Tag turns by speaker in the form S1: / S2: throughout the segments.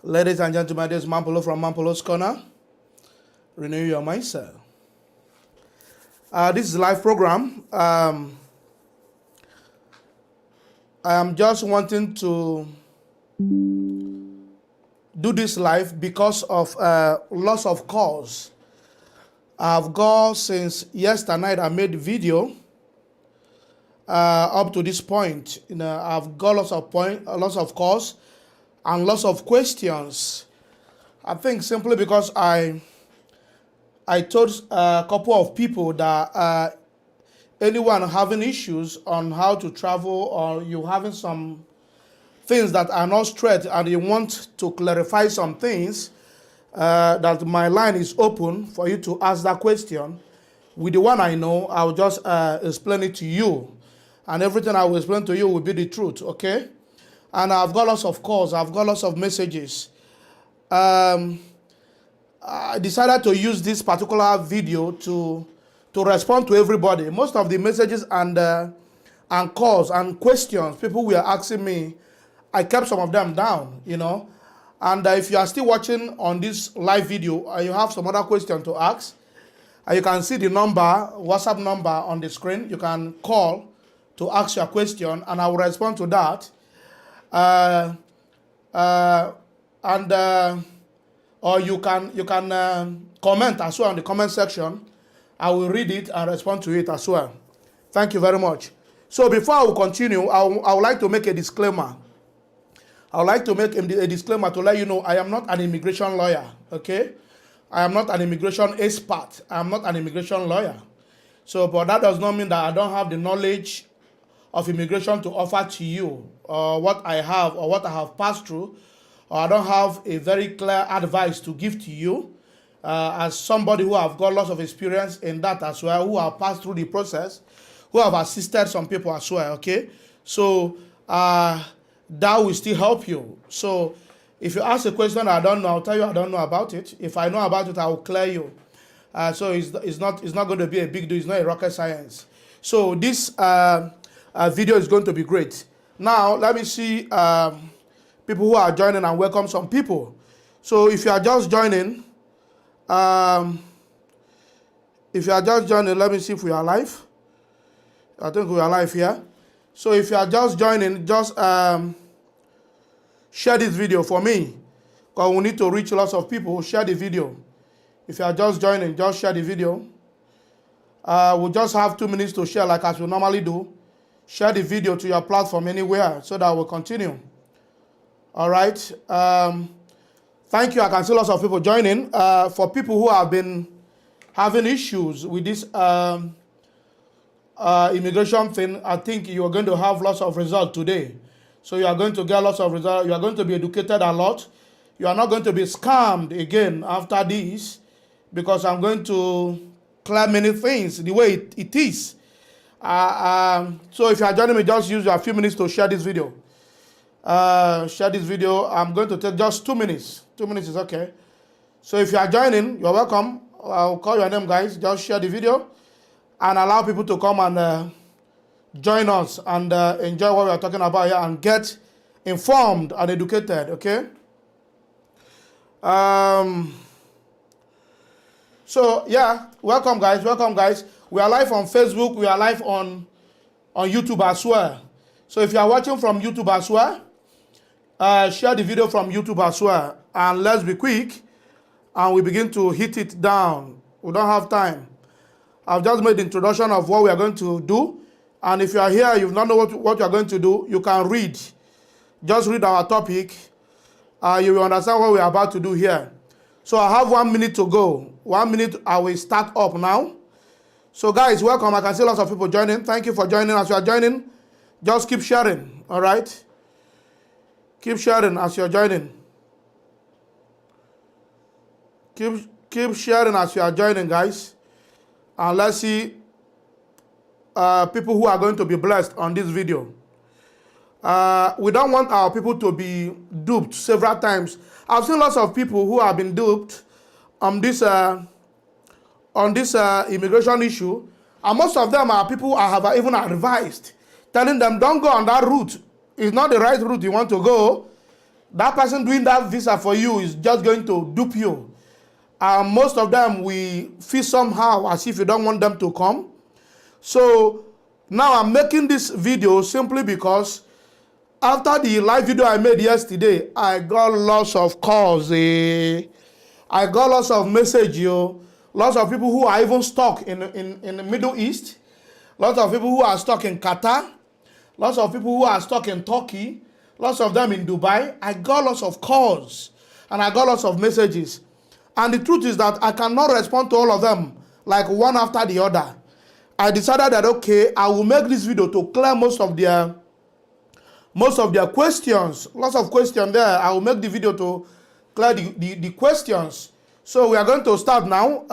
S1: Ladies and gentlemen, this is Mampolo from Mampolo's Corner. Renew your mindset. This is a live program. I am just wanting to do this live because of loss of cause. I've got since yesterday night I made video up to this point. I've got lots of calls and lots of questions. I think simply because I told a couple of people that anyone having issues on how to travel, or you having some things that are not straight and you want to clarify some things, that my line is open for you to ask that question. With the one I know, I'll just explain it to you. And everything I will explain to you will be the truth, okay? And I've got lots of calls, I've got lots of messages. I decided to use this particular video to respond to everybody. Most of the messages and calls and questions people were asking me, I kept some of them down, And if you are still watching on this live video, you have some other question to ask, you can see the number, WhatsApp number on the screen. You can call to ask your question, and I will respond to that. Or you can comment as well in the comment section. I will read it and respond to it as well. Thank you very much. So before I will continue, I would like to make a disclaimer. I would like to make a disclaimer to let you know I am not an immigration lawyer, okay? I am not an immigration expert. I am not an immigration lawyer. So, but that does not mean that I don't have the knowledge of immigration to offer to you, or what I have or what I have passed through, or I don't have a very clear advice to give to you as somebody who have got lots of experience in that as well, who have passed through the process, who have assisted some people as well, okay? So that will still help you. So if you ask a question I don't know, I'll tell you I don't know about it. If I know about it, I will clear you. So it's not going to be a big deal. It's not a rocket science. So this video is going to be great. Now let me see people who are joining and welcome some people. So if you are just joining, let me see if we are live. I think we are live here. So if you are just joining, just share this video for me, because we need to reach lots of people. Share the video. If you are just joining, just share the video. We'll just have 2 minutes to share like as we normally do. Share the video to your platform anywhere so that we'll continue. All right. Thank you. I can see lots of people joining. For people who have been having issues with this immigration thing, I think you are going to have lots of results today. So you are going to get lots of results. You are going to be educated a lot. You are not going to be scammed again after this, because I'm going to clear many things the way it is. So if you are joining me, just use a few minutes to share this video. Share this video. I'm going to take just 2 minutes. 2 minutes is okay. So if you are joining, you're welcome. I'll call your name, guys. Just share the video and allow people to come and join us and enjoy what we are talking about here and get informed and educated, okay? So yeah, welcome guys. We are live on Facebook. We are live on YouTube as well. So if you are watching from YouTube as well, share the video from YouTube as well. And let's be quick and we begin to hit it down. We don't have time. I've just made the introduction of what we are going to do. And if you are here, you don't know what you are going to do, you can read. Just read our topic. You will understand what we are about to do here. So I have 1 minute to go. 1 minute, I will start up now. So guys, welcome. I can see lots of people joining. Thank you for joining. As you are joining, just keep sharing, all right? Keep sharing as you're joining. Keep sharing as you are joining, guys. And let's see people who are going to be blessed on this video. We don't want our people to be duped several times. I've seen lots of people who have been duped on this immigration issue, and most of them are people I have even advised, telling them don't go on that route. It's not the right route you want to go. That person doing that visa for you is just going to dupe you. Most of them, we feel somehow as if you don't want them to come. So now I'm making this video simply because after the live video I made yesterday, I got lots of calls. I got lots of messages. Lots of people who are even stuck in the Middle East. Lots of people who are stuck in Qatar. Lots of people who are stuck in Turkey. Lots of them in Dubai. I got lots of calls and I got lots of messages. And the truth is that I cannot respond to all of them like one after the other. I decided that, okay, I will make this video to clear most of their questions. Lots of questions there. I will make the video to clear the questions. So we are going to start now.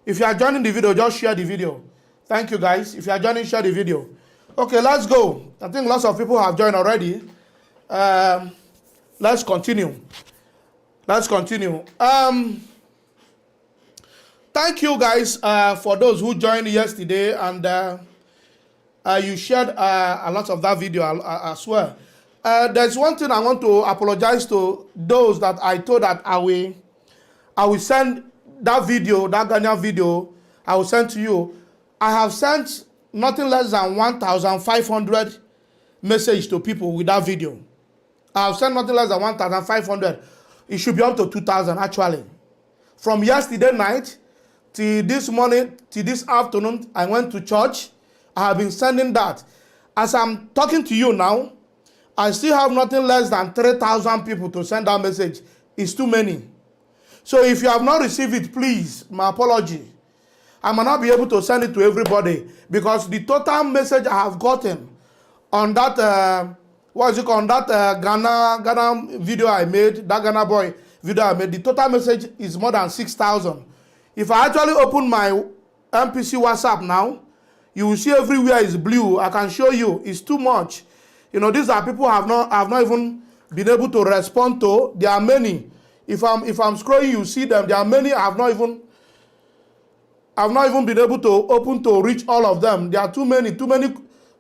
S1: If you are joining the video, just share the video. Thank you, guys. If you are joining, share the video. Okay, let's go. I think lots of people have joined already. Let's continue. Let's continue. Thank you, guys, for those who joined yesterday, and you shared a lot of that video as well. There's one thing I want to apologize to those that I told that I will send that video, that Ghanaian video, I will send to you. I have sent nothing less than 1,500 messages to people with that video. I have sent nothing less than 1,500. It should be up to 2,000 actually. From yesterday night till this morning, till this afternoon, I went to church. I have been sending that. As I'm talking to you now, I still have nothing less than 3,000 people to send that message. It's too many. So if you have not received it, please, my apology. I might not be able to send it to everybody because the total message I have gotten on that, Ghana video I made, that Ghana boy video I made, the total message is more than 6,000. If I actually open my MPC WhatsApp now, you will see everywhere is blue. I can show you. It's too much. You know, these are people I have not even been able to respond to. There are many. If I'm scrolling, you see them. There are many I have not even been able to open to reach all of them. There are too many.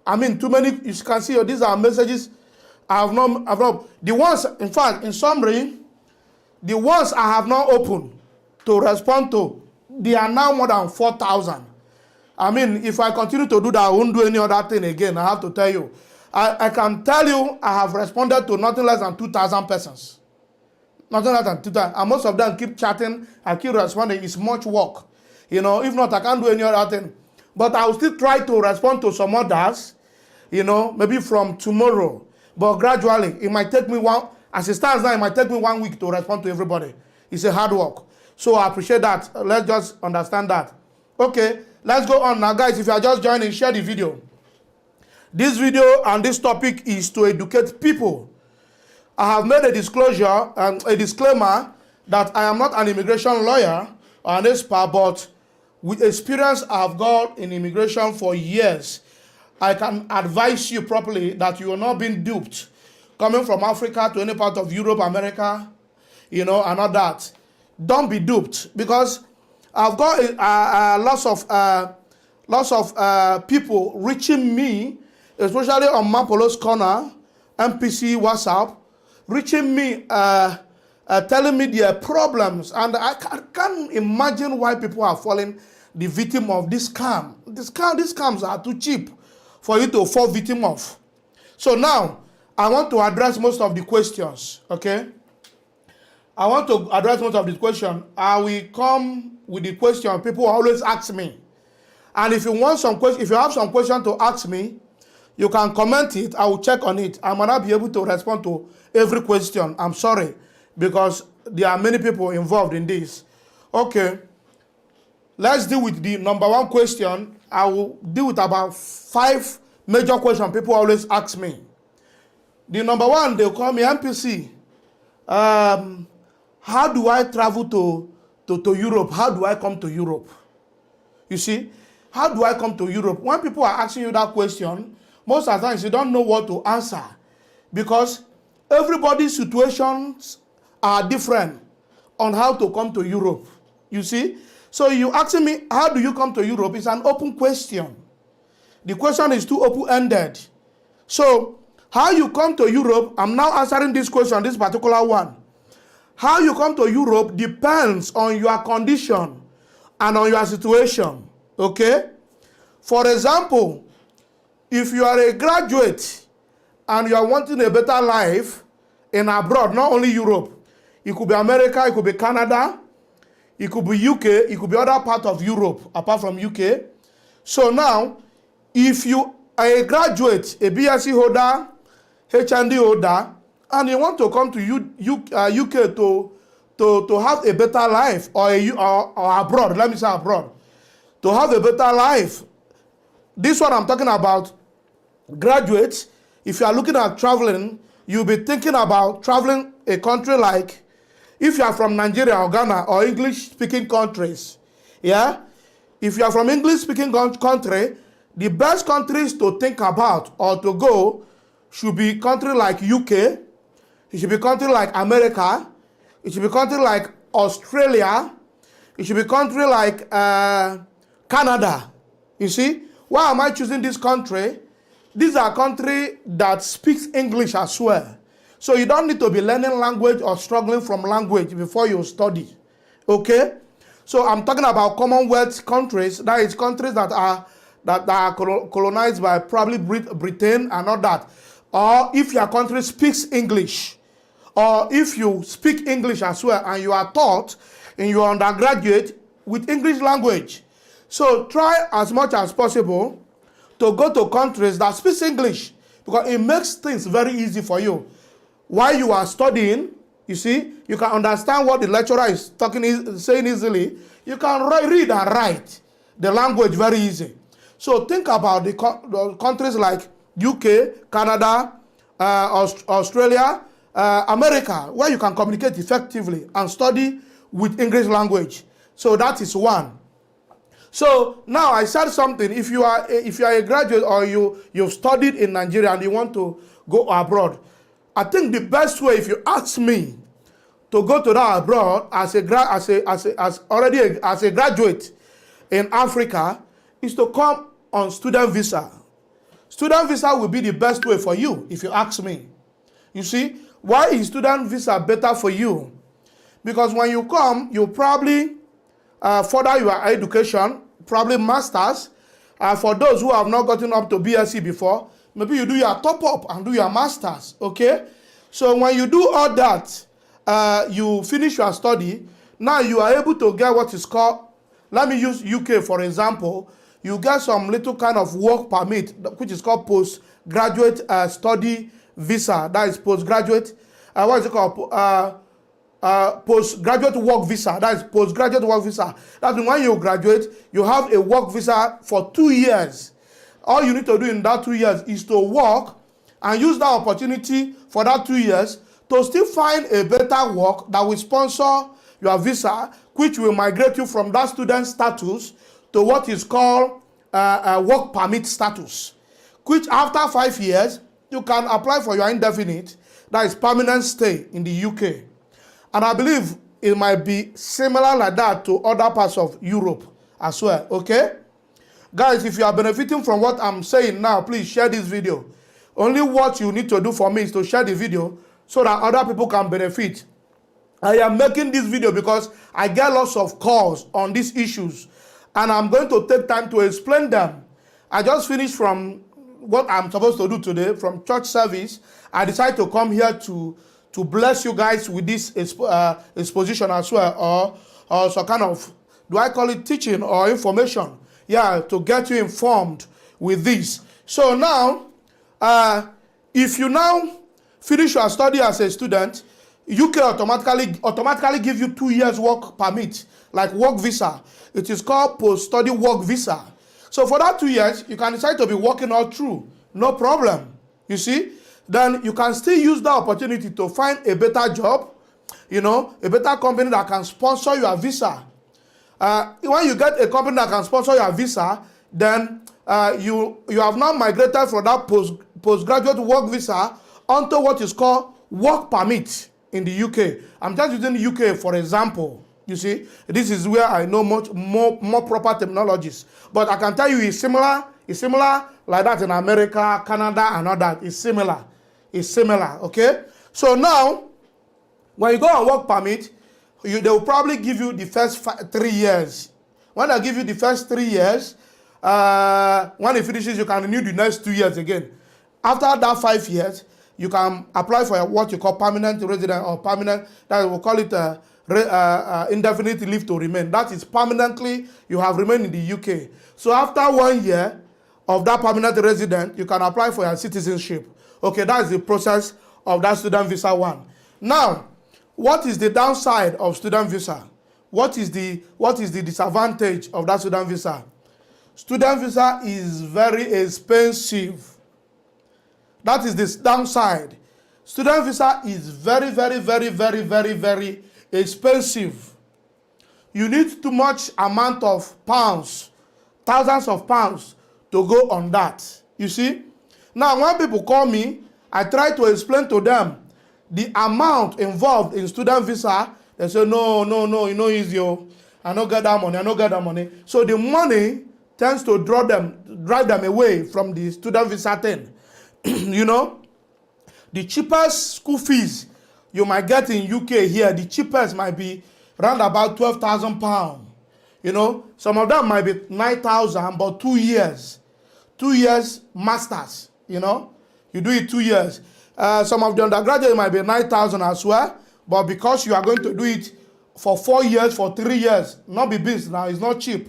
S1: I mean, too many. You can see these are messages I have not. The ones, in fact, in summary, the ones I have not opened to respond to, they are now more than 4,000. I mean, if I continue to do that, I won't do any other thing again. I have to tell you. I can tell you I have responded to nothing less than 2,000 persons. Nothing less than 2,000. And most of them keep chatting. I keep responding. It's much work. You know, if not, I can't do any other thing. But I will still try to respond to some others, you know, maybe from tomorrow. But gradually, it might take me as it stands now, it might take me 1 week to respond to everybody. It's a hard work. So I appreciate that. Let's just understand that. Okay, let's go on now, guys. If you are just joining, share the video. This video and this topic is to educate people. I have made a disclosure and a disclaimer that I am not an immigration lawyer or an expert, but with experience I've got in immigration for years, I can advise you properly that you are not being duped. Coming from Africa to any part of Europe, America, you know, and all that. Don't be duped, because I've got lots of people reaching me, especially on Mapolo's Corner, MPC WhatsApp, reaching me, telling me their problems, and I can't imagine why people are falling the victim of this scam. These scams are too cheap for you to fall victim of. So now, I want to address most of the questions, okay? I want to address most of the questions. I will come with the question people always ask me. And if you want some question, if you have some question to ask me, you can comment it. I will check on it. I might not be able to respond to every question. I'm sorry, because there are many people involved in this. Okay, let's deal with the number one question. I will deal with about 5 major questions people always ask me. The number one, they'll call me MPC. How do I travel to Europe? How do I come to Europe? You see, how do I come to Europe? When people are asking you that question, most of the times you don't know what to answer, because everybody's situations are different on how to come to Europe. You see? So you asking me, how do you come to Europe? It's an open question. The question is too open-ended. So How you come to Europe, I'm now answering this question, this particular one. How you come to Europe depends on your condition and on your situation, okay? For example, if you are a graduate and you are wanting a better life in abroad, not only Europe, it could be America, it could be Canada, it could be UK, it could be other part of Europe apart from UK. So now, if you are a graduate, a BSc holder, HND holder, and you want to come to UK to have a better life, or abroad, let me say abroad, to have a better life. This one I'm talking about, graduates, if you are looking at traveling, you'll be thinking about traveling a country like, if you are from Nigeria or Ghana or English-speaking countries, yeah? If you are from English-speaking country, the best countries to think about or to go should be country like UK, it should be country like America, it should be country like Australia, it should be country like Canada. You see, why am I choosing this country? These are countries that speaks English as well. So you don't need to be learning language or struggling from language before you study. Okay? So I'm talking about Commonwealth countries, that is countries that are colonized by probably Britain and all that. Or if your country speaks English, or if you speak English as well and you are taught in your undergraduate with English language. So try as much as possible to go to countries that speak English, because it makes things very easy for you. While you are studying, you see, you can understand what the lecturer is saying easily. You can read and write the language very easy. So think about the countries like UK, Canada, Australia, America, where you can communicate effectively and study with English language. So that is one. So now I said something. If you are a graduate or you've studied in Nigeria and you want to go abroad, I think the best way, if you ask me, to go to that abroad as a graduate in Africa is to come on student visa. Student visa will be the best way for you, if you ask me. You see, why is student visa better for you? Because when you come, you probably further your education, probably masters. For those who have not gotten up to BSc before, maybe you do your top up and do your masters, okay? So when you do all that, you finish your study, now you are able to get what is called, let me use UK for example, you get some little kind of work permit, which is called postgraduate study visa. That is postgraduate, what is it called? Postgraduate work visa. That is postgraduate work visa. That means when you graduate, you have a work visa for 2 years. All you need to do in that 2 years is to work and use that opportunity for that 2 years to still find a better work that will sponsor your visa, which will migrate you from that student status to what is called a work permit status, which after 5 years, you can apply for your indefinite, that is permanent stay in the UK. And I believe it might be similar like that to other parts of Europe as well, okay? Guys, if you are benefiting from what I'm saying now, please share this video. Only what you need to do for me is to share the video so that other people can benefit. I am making this video because I get lots of calls on these issues, and I'm going to take time to explain them. I just finished from what I'm supposed to do today, from church service. I decided to come here to bless you guys with this exposition as well, or some kind of, do I call it teaching or information? Yeah, to get you informed with this. So now, if you now finish your study as a student, UK automatically give you 2 years work permit, like work visa. It is called post-study work visa. So for that 2 years, you can decide to be working all through, no problem. You see, then you can still use that opportunity to find a better job, you know, a better company that can sponsor your visa. When you get a company that can sponsor your visa, then you have now migrated from that postgraduate work visa onto what is called work permit in the UK. I'm just using the UK for example. You see, this is where I know much more proper terminologies. But I can tell you it's similar like that in America, Canada, and all that. It's similar. is similar, okay? So now, when you go on work permit, they will probably give you the first 3 years. When they give you the first 3 years, when it finishes, you can renew the next 2 years again. After that 5 years, you can apply for what you call permanent resident or permanent, that we'll call it indefinite leave to remain. That is permanently, you have remained in the UK. So after 1 year of that permanent resident, you can apply for your citizenship. Okay, that is the process of that student visa one. Now, what is the downside of student visa? What is the disadvantage of that student visa? Student visa is very expensive. That is the downside. Student visa is very, very, very, very, very, very expensive. You need too much amount of pounds, thousands of pounds to go on that. You see? Now, when people call me, I try to explain to them the amount involved in student visa. They say, no, you know, easy. I don't get that money. So the money tends to drive them away from the student visa thing. You know, the cheapest school fees you might get in UK here, the cheapest might be around about £12,000. You know, some of them might be 9,000, but 2 years. 2 years masters, you know. You do it 2 years. Some of the undergraduate might be 9,000 as well, but because you are going to do it for 4 years, for 3 years, not be busy now, it's not cheap.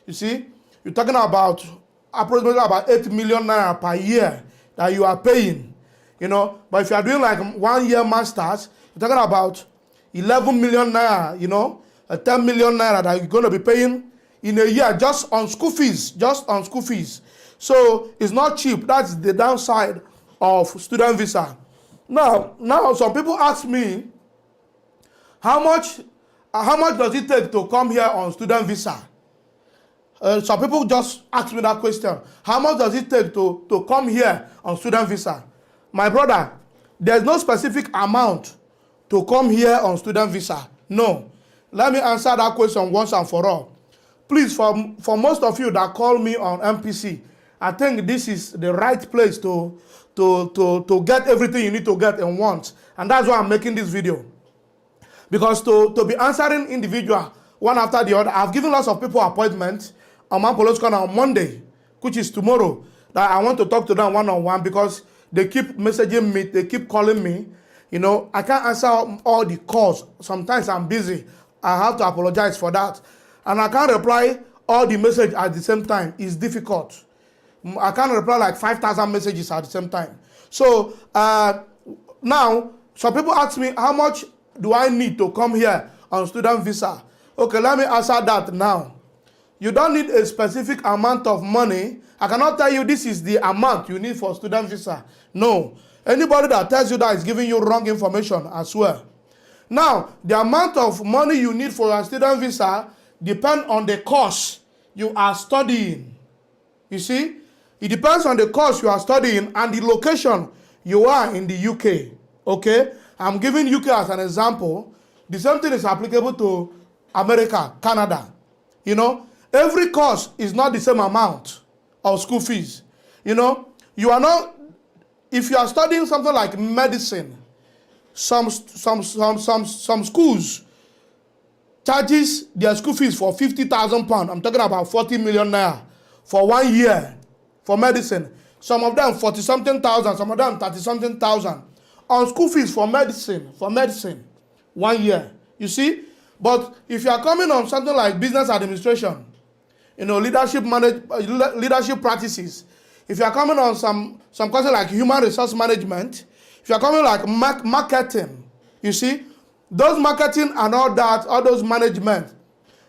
S1: You see, you're talking about approximately about 8 million naira per year that you are paying, you know. But if you are doing like 1 year masters, you're talking about 11 million naira, you know, 10 million naira that you're going to be paying in a year just on school fees, So it's not cheap. That's the downside of student visa. Now some people ask me, how much does it take to come here on student visa? Some people just ask me that question. How much does it take to come here on student visa? My brother, there's no specific amount to come here on student visa. No. Let me answer that question once and for all. Please, for most of you that call me on MPC, I think this is the right place to get everything you need to get in once. And that's why I'm making this video. Because to be answering individual one after the other, I've given lots of people appointments on my political on Monday, which is tomorrow, that I want to talk to them one-on-one because they keep messaging me, they keep calling me. You know, I can't answer all the calls. Sometimes I'm busy. I have to apologize for that. And I can't reply all the messages at the same time. It's difficult. I can't reply like 5,000 messages at the same time. So now, some people ask me, how much do I need to come here on student visa? Okay, let me answer that now. You don't need a specific amount of money. I cannot tell you this is the amount you need for student visa. No. Anybody that tells you that is giving you wrong information as well. Now, the amount of money you need for your student visa depends on the course you are studying. You see? It depends on the course you are studying and the location you are in the UK. Okay? I'm giving UK as an example. The same thing is applicable to America, Canada. You know? Every course is not the same amount of school fees. You know? You are not... If you are studying something like medicine, some schools charges their school fees for £50,000. I'm talking about 40 million naira for 1 year for medicine. Some of them 40-something thousand, some of them 30-something thousand on school fees for medicine 1 year. You see? But if you are coming on something like business administration, you know, leadership practices. If you are coming on some courses like human resource management, if you are coming like marketing, you see, those marketing and all that, all those management,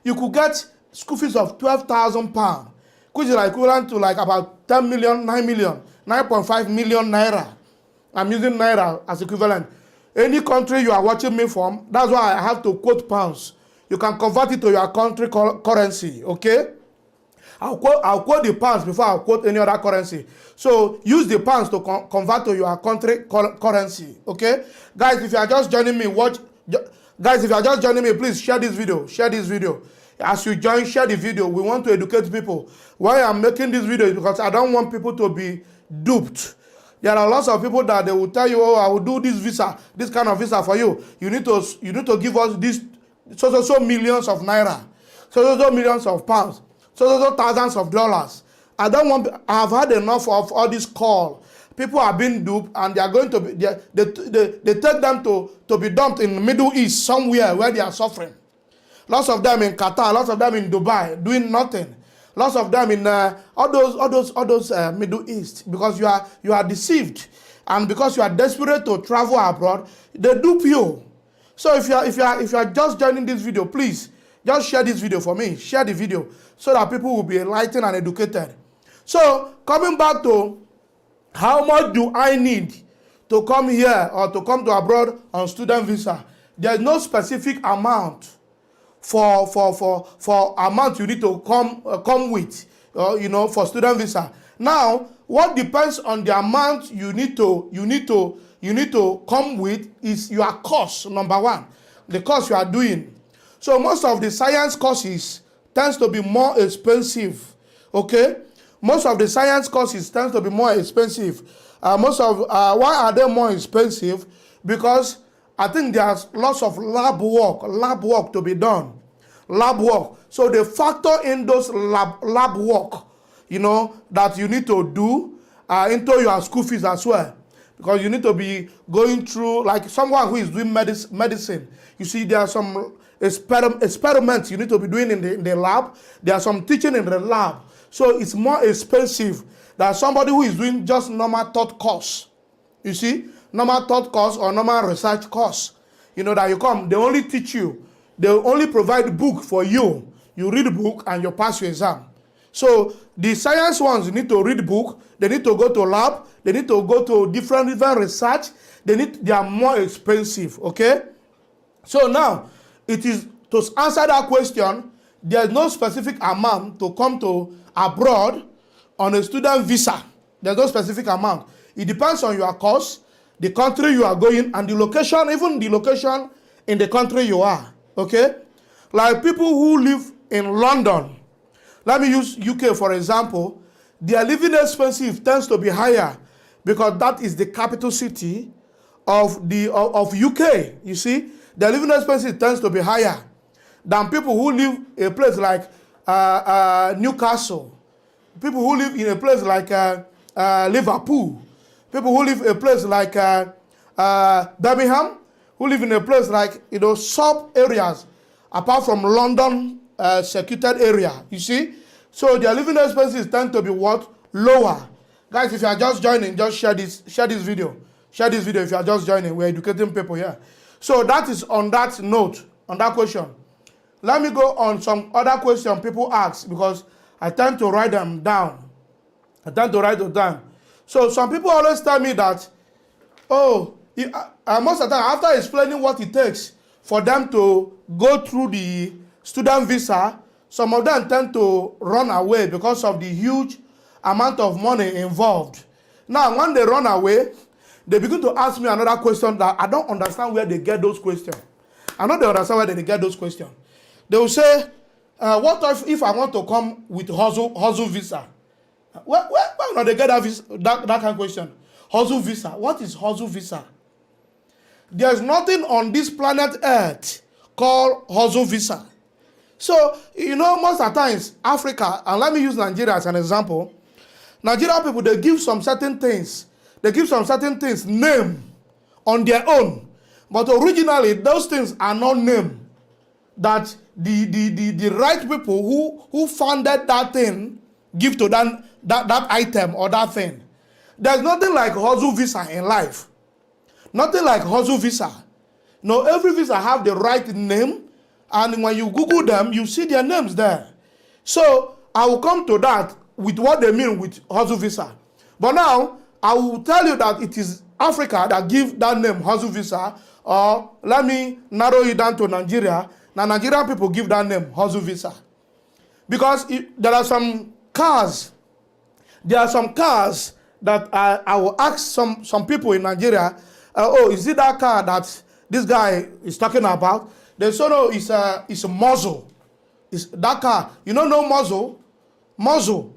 S1: you could get school fees of £12,000, which is like equivalent to like about 10 million, 9 million, 9.5 million naira. I'm using naira as equivalent. Any country you are watching me from, that's why I have to quote pounds. You can convert it to your country currency, okay? I'll quote the pounds before I'll quote any other currency. So use the pounds to convert to your country currency. Okay, guys, if you are just joining me, please share this video. Share this video. As you join, share the video. We want to educate people. Why I'm making this video is because I don't want people to be duped. There are lots of people that they will tell you, oh, I will do this visa, this kind of visa for you. You need to give us this so millions of naira, so millions of pounds, so thousands of dollars. I've had enough of all this call. People are being duped, and they are going to be, they take them to be dumped in the Middle East somewhere where they are suffering. Lots of them in Qatar, lots of them in Dubai, doing nothing. Lots of them in all those Middle East, because you are deceived, and because you are desperate to travel abroad, they dupe you. So if you are just joining this video, please just share this video for me. Share the video so that people will be enlightened and educated. So coming back to how much do I need to come here or to come to abroad on student visa? There is no specific amount for amount you need to come with, for student visa. Now, what depends on the amount you need to come with is your course. Number one, the course you are doing. So most of the science courses tends to be more expensive. Okay, most of the science courses tends to be more expensive. Why are they more expensive? Because I think there's lots of lab work to be done. Lab work. So they factor in those lab work, that you need to do into your school fees as well. Because you need to be going through, like someone who is doing medicine. You see, there are some experiments you need to be doing in the lab. There are some teaching in the lab. So it's more expensive than somebody who is doing just normal thought course. You see, normal thought course or normal research course. That you come, they only teach you. They only provide book for you. You read the book and you pass your exam. So the science ones, you need to read book. They need to go to lab. They need to go to different research. They are more expensive. Okay. So now it is to answer that question. There is no specific amount to come to abroad on a student visa. There's no specific amount. It depends on your course, the country you are going, and the location, even the location in the country you are. Okay? Like people who live in London, let me use UK for example, their living expenses tends to be higher because that is the capital city of UK. You see, their living expenses tends to be higher than people who live in a place like Newcastle, people who live in a place like Liverpool, people who live in a place like Birmingham, who live in a place like, sub areas, apart from London secluded area, you see. So their living expenses tend to be what? Lower. Guys, if you are just joining, just share this video. Share this video if you are just joining. We're educating people here. So that is on that note, on that question. Let me go on some other question people ask, because I tend to write them down. So some people always tell me that, most of the time, after explaining what it takes for them to go through the student visa, some of them tend to run away because of the huge amount of money involved. Now, when they run away, they begin to ask me another question that I don't understand where they get those questions. I know they understand where they get those questions. They will say, what if I want to come with hustle visa? Where do they get that kind of question? Hustle visa. What is hustle visa? There's nothing on this planet Earth called hustle visa. So, most of the times, Africa, and let me use Nigeria as an example. Nigerian people, they give some certain things name on their own. But originally, those things are not named. That the right people who founded that thing give to that item or that thing. There's nothing like hustle visa in life. Nothing like hustle visa. No, every visa have the right name, and when you Google them, you see their names there. So I will come to that with what they mean with hustle visa. But now I will tell you that it is Africa that give that name hustle visa, or let me narrow it down to Nigeria. Now Nigerian people give that name hustle visa. Because there are some cars that I will ask some people in Nigeria, is it that car that this guy is talking about? They say no, it's a muzzle. It's that car. You don't know muzzle? Muzzle.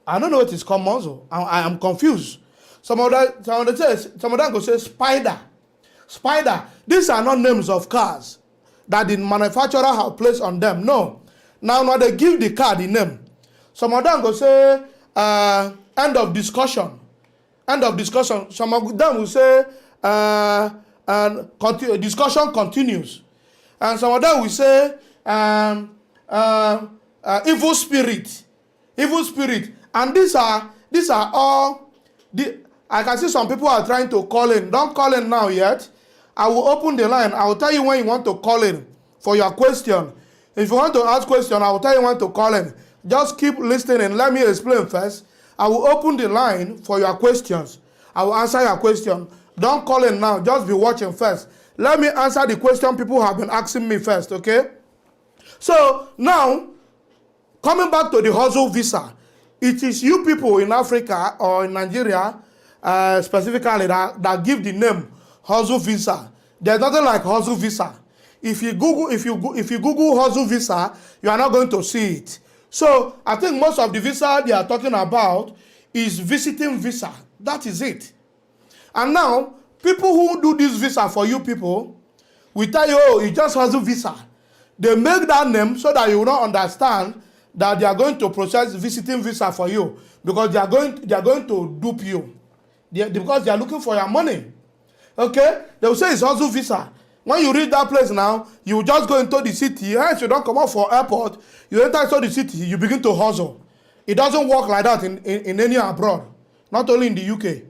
S1: I don't know what it's called muzzle. I am confused. Some of them go say spider. Spider. These are not names of cars that the manufacturer have placed on them. No. Now they give the car the name. Some of them go say end of discussion. End of discussion. Some of them will say discussion continues. And some of them will say evil spirit. Evil spirit. And these are all I can see some people are trying to call in. Don't call in now yet. I will open the line. I will tell you when you want to call in for your question. If you want to ask question, I will tell you when to call in. Just keep listening. Let me explain first. I will open the line for your questions. I will answer your question. Don't call in now. Just be watching first. Let me answer the question people have been asking me first, okay? So now, coming back to the hustle visa, it is you people in Africa or in Nigeria specifically that give the name hustle visa. There's nothing like hustle visa. If you Google hustle visa, you are not going to see it. So I think most of the visa they are talking about is visiting visa. That is it. And now people who do this visa for you people will tell you, oh, it's just hustle visa. They make that name so that you will not understand that they are going to process visiting visa for you because they are going to dupe you. Because they are looking for your money. Okay? They will say it's hustle visa. When you reach that place now, you just go into the city. Hence, you don't come out for airport. You enter into the city, you begin to hustle. It doesn't work like that in any abroad. Not only in the UK.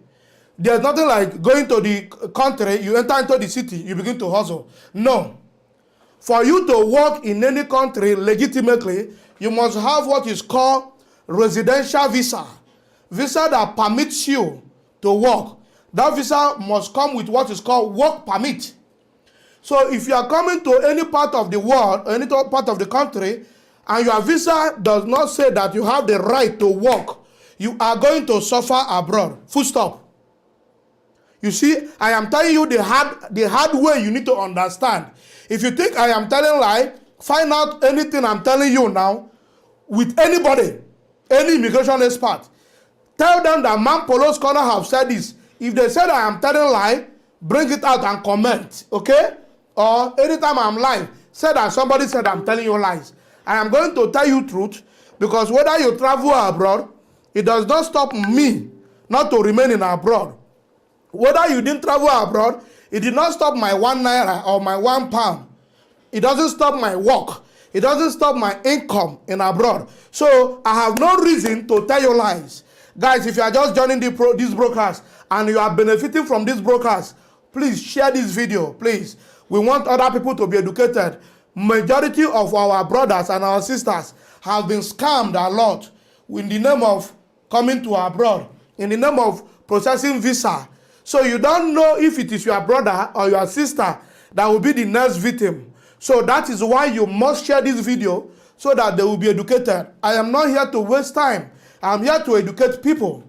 S1: There's nothing like going to the country, you enter into the city, you begin to hustle. No. For you to work in any country legitimately, you must have what is called residential visa. Visa that permits you to work. That visa must come with what is called work permit. So if you are coming to any part of the world, any part of the country, and your visa does not say that you have the right to work, you are going to suffer abroad. Full stop. You see, I am telling you the hard way you need to understand. If you think I am telling lie, find out anything I'm telling you now with anybody, any immigration expert. Tell them that Man Polo's Corner have said this. If they said I am telling lie, bring it out and comment, okay? Or anytime I'm live, say that somebody said I'm telling you lies. I am going to tell you truth because whether you travel abroad, it does not stop me not to remain in abroad. Whether you didn't travel abroad, it did not stop my 1 naira or my 1 pound. It doesn't stop my work. It doesn't stop my income in abroad. So I have no reason to tell you lies. Guys, if you are just joining this broadcast and you are benefiting from this broadcast, please share this video, please. We want other people to be educated. Majority of our brothers and our sisters have been scammed a lot in the name of coming to abroad, in the name of processing visa. So you don't know if it is your brother or your sister that will be the next victim. So that is why you must share this video so that they will be educated. I am not here to waste time. I am here to educate people.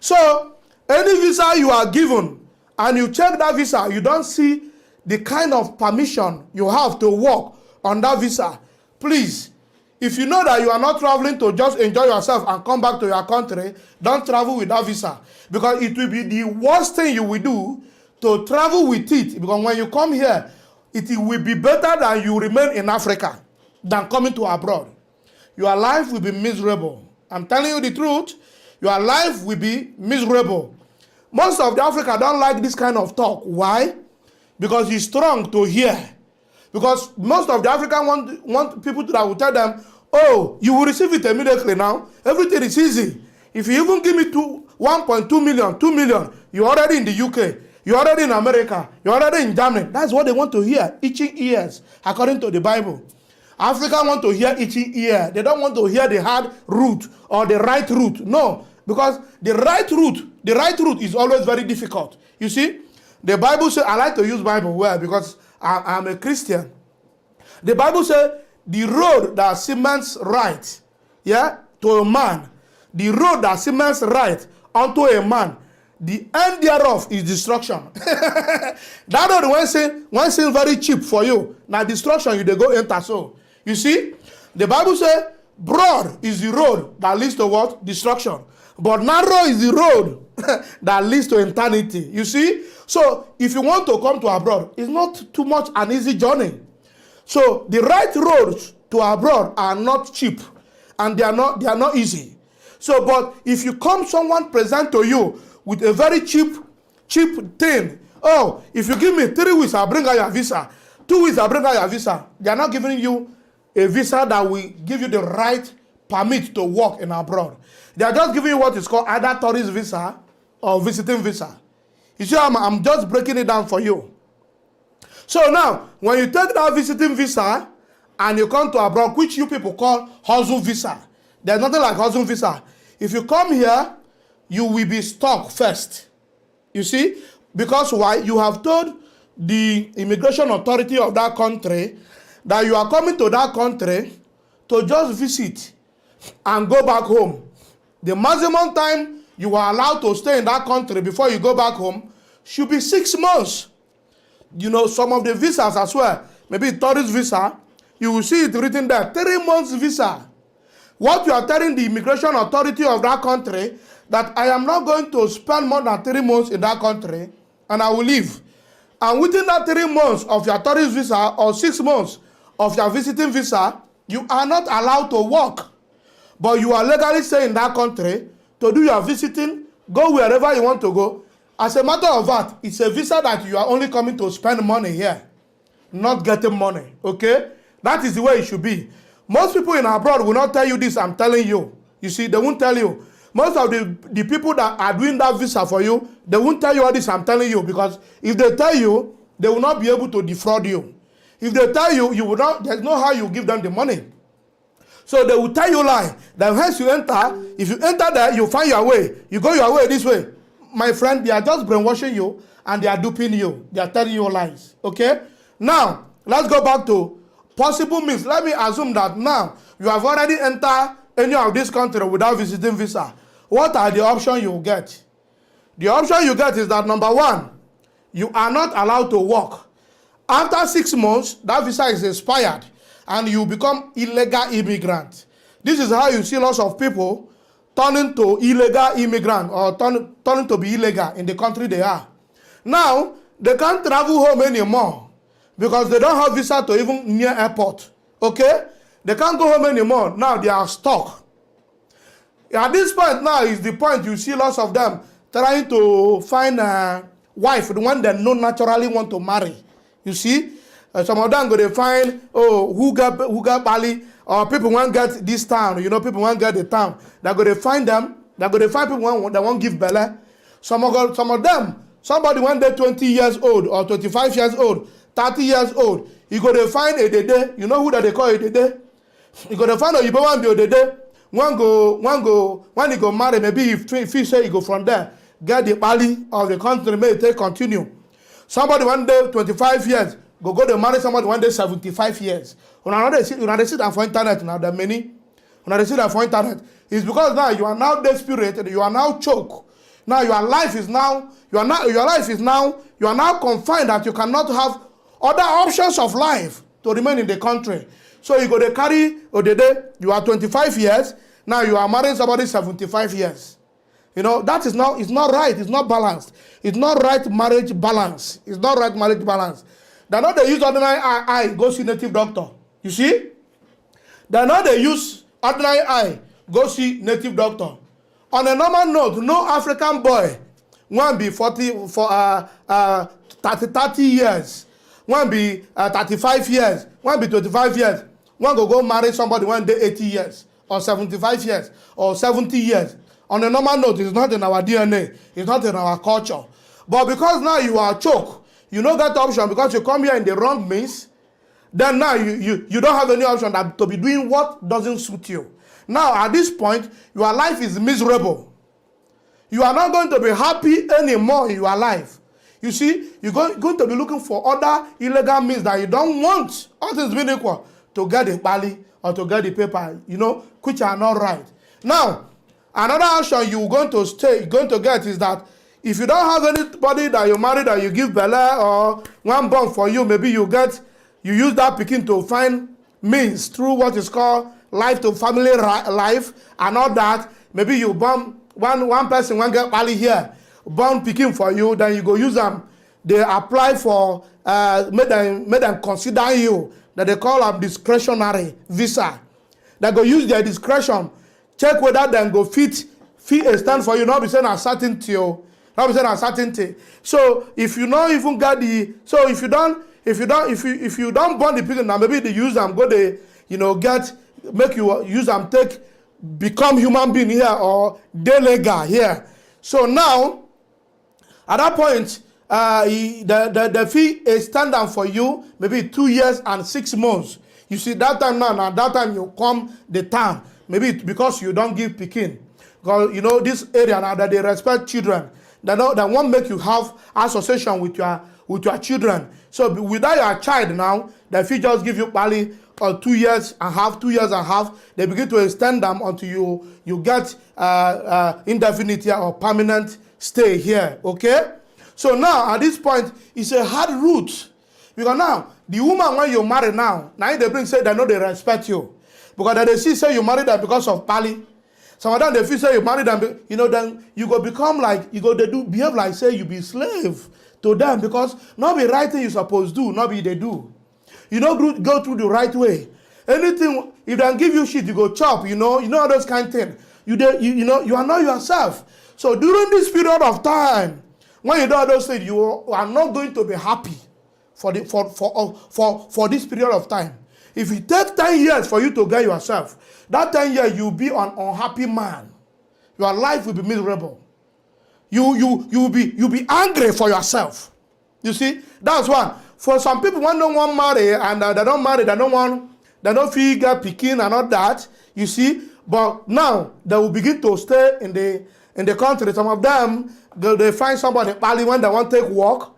S1: So any visa you are given and you check that visa, you don't see the kind of permission you have to work on that visa. Please, if you know that you are not traveling to just enjoy yourself and come back to your country, don't travel with that visa. Because it will be the worst thing you will do to travel with it. Because when you come here, it will be better than you remain in Africa than coming to abroad. Your life will be miserable. I'm telling you the truth. Your life will be miserable. Most of the Africa don't like this kind of talk. Why? Because it's strong to hear. Because most of the African want people that will tell them, oh, you will receive it immediately now. Everything is easy. If you even give me 1.2 million, 2 million, you're already in the UK. You're already in America. You're already in Germany. That's what they want to hear. Itching ears, according to the Bible. Africans want to hear itching ear. They don't want to hear the hard route or the right route. No, because the right route is always very difficult. You see, the Bible says, I like to use Bible well because I'm a Christian. The Bible says, the road that seems right, to a man, the road that seems right unto a man, the end thereof is destruction. That road when seems very cheap for you, now destruction you they go enter so. You see, the Bible says, broad is the road that leads to what? Destruction. But narrow is the road that leads to eternity. You see? So if you want to come to abroad, it's not too much an easy journey. So the right roads to abroad are not cheap, and they are not easy. So, but if you come, someone present to you with a very cheap thing. Oh, if you give me 3 weeks, I'll bring out your visa. 2 weeks, I'll bring out your visa. They are not giving you a visa that will give you the right permit to work in abroad. They are just giving you what is called either tourist visa or visiting visa. You see, I'm just breaking it down for you. So now, when you take that visiting visa and you come to abroad, which you people call hustle visa, there's nothing like hustle visa. If you come here, you will be stuck first. You see? Because why? You have told the immigration authority of that country that you are coming to that country to just visit and go back home. The maximum time you are allowed to stay in that country before you go back home should be 6 months. You know, some of the visas as well, maybe tourist visa, you will see it written there, 3 months visa. What you are telling the immigration authority of that country, that I am not going to spend more than 3 months in that country and I will leave. And within that 3 months of your tourist visa or 6 months of your visiting visa, you are not allowed to work. But you are legally staying in that country to do your visiting, go wherever you want to go. As a matter of fact, it's a visa that you are only coming to spend money here, not getting money, okay? That is the way it should be. Most people in abroad will not tell you this, I'm telling you. You see, they won't tell you. Most of the people that are doing that visa for you, they won't tell you all this, I'm telling you, because if they tell you, they will not be able to defraud you. If they tell you, you will not, there's no how you give them the money. So they will tell you lie. That once you enter, if you enter there, you find your way. You go your way this way. My friend, they are just brainwashing you and they are duping you. They are telling you lies. Okay? Now, let's go back to possible means. Let me assume that now you have already entered any of this country without visiting visa. What are the options you get? The option you get is that number 1, you are not allowed to work. After 6 months, that visa is expired and you become illegal immigrant. This is how you see lots of people turning to illegal immigrant or turning to be illegal in the country they are. Now, they can't travel home anymore because they don't have visa to even near airport. Okay? They can't go home anymore. Now they are stuck. At this point now is the point you see lots of them trying to find a wife, the one they don't naturally want to marry. You see? Some of them go to find, who got Bali, or people want get this town, you know, people want get the town. They're going to find them, they're going to find people that won't give Bella. Some of them, somebody one day 20 years old, or 25 years old, 30 years old, you go to find a dede, you know who that they call a dede? You go to find a you one be a dede, when he go marry, maybe if he say he go from there, get the Bali of the country, may take continue. Somebody one day 25 years, go to marry somebody one day 75 years. When they see that for internet now, there are many. When they see that for internet, it's because now you are now desperate, you are now choked. Now your life is now confined that you cannot have other options of life to remain in the country. So you go to carry Odede, you are 25 years, now you are marrying somebody 75 years. You know, that is not, it's not right, it's not balanced. It's not right marriage balance. It's not right marriage balance. They're not they use ordinary eye, go see native doctor. You see? They're not they use ordinary eye, go see native doctor. On a normal note, no African boy won't be 30 years, won't be 35 years, won't be 25 years, won't go marry somebody one day 80 years, or 75 years, or 70 years. On a normal note, it's not in our DNA, it's not in our culture. But because now you are choked, you know that option because you come here in the wrong means, then now you don't have any option that to be doing what doesn't suit you. Now, at this point, your life is miserable. You are not going to be happy anymore in your life. You see, you're going to be looking for other illegal means that you don't want, all things being equal, to get the Bali or to get the paper, you know, which are not right. Now, another option you're going to get is that if you don't have anybody that you marry that you give Bella or one born for you, maybe you use that picking to find means through what is called life to family life and all that. Maybe you born one person when get pali here, born picking for you, then you go use them. They apply for make them consider you, that they call a discretionary visa. They go use their discretion, check whether they go fit a stand for you, not be saying uncertainty. Not be saying uncertainty. So if you not even get the, so if you don't born the people, now maybe they use them, go they, make you use them, become human being here or delegal here. So now, at that point, the fee is standard for you, maybe 2 years and 6 months. You see, that time now, that time you come the time, maybe because you don't give pikin. Because, this area now that they respect children, they won't make you have association with your children. So without your child now, the fee just give you probably 2 years and a half, they begin to extend them until you get indefinite or permanent stay here, okay? So now, at this point, it's a hard route. Because now, the woman when you marry now they bring say they know they respect you. Because they see say you marry them because of pali. Some of them they feel say you marry them, then you go become like, they do behave like say you be slave to them, because not be right thing you supposed to do, not be they do. You don't go through the right way. Anything, if they give you shit, you go chop, all those kind of things. You are not yourself. So during this period of time, when you do all those things, you are not going to be happy for this period of time. If it takes 10 years for you to get yourself, that 10 years you'll be an unhappy man. Your life will be miserable. You'll be angry for yourself. You see, that's one. For some people, when they don't want marry and they don't marry, they don't feel get pikin and all that. You see, but now they will begin to stay in the country. Some of them they find somebody pali when they want to take walk.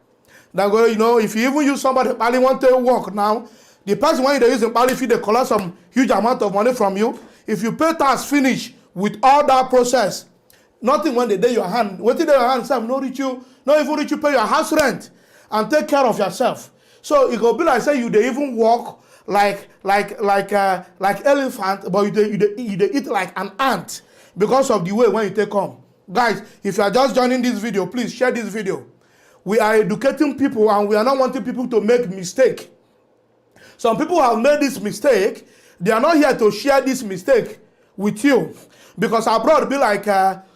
S1: They go, if you even use somebody pali want to take walk now, the person when they use the pali fee, they collect some huge amount of money from you. If you pay tax finish with all that process, nothing when they day your hand. What did your hand say? No even reach you pay your house rent and take care of yourself. So it go be like say they even walk like elephant, but you eat like an ant because of the way when you take home. Guys, if you are just joining this video, please share this video. We are educating people and we are not wanting people to make mistake. Some people have made this mistake. They are not here to share this mistake with you. Because abroad be like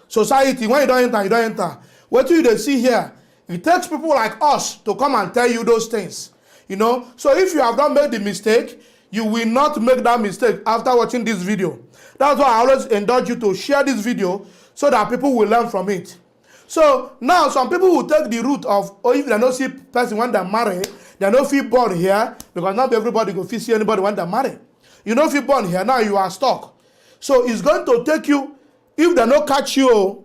S1: society, when you don't enter, you don't enter. What do you see here? It takes people like us to come and tell you those things. So if you have not made the mistake, you will not make that mistake after watching this video. That's why I always indulge you to share this video so that people will learn from it. So now some people will take the route of, if they don't see person when they marry, they don't feel born here, because not everybody go see anybody when they marry. You don't feel born here, now you are stuck. So it's going to take you, if they don't catch you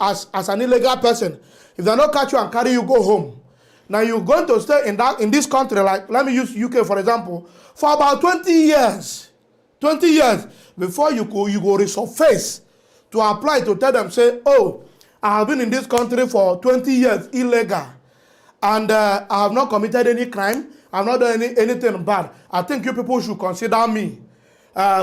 S1: as an illegal person, if they don't catch you and carry you go home, now you're going to stay in this country, like let me use UK for example, for about 20 years. 20 years before you go resurface to apply to tell them, say, oh, I have been in this country for 20 years illegal, and I have not committed any crime, I have not done anything bad. I think you people should consider me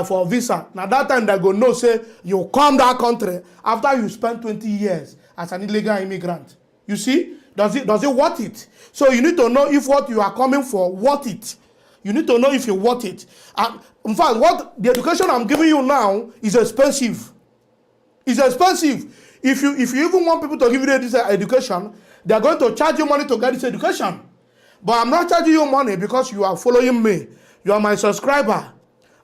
S1: for visa. Now that time they go know, say, you come that country after you spend 20 years as an illegal immigrant. You see? Does it worth it? So you need to know if what you are coming for worth it. You need to know if you worth it. In fact, what the education I'm giving you now is expensive. It's expensive. If you even want people to give you this education, they are going to charge you money to get this education. But I'm not charging you money because you are following me. You are my subscriber,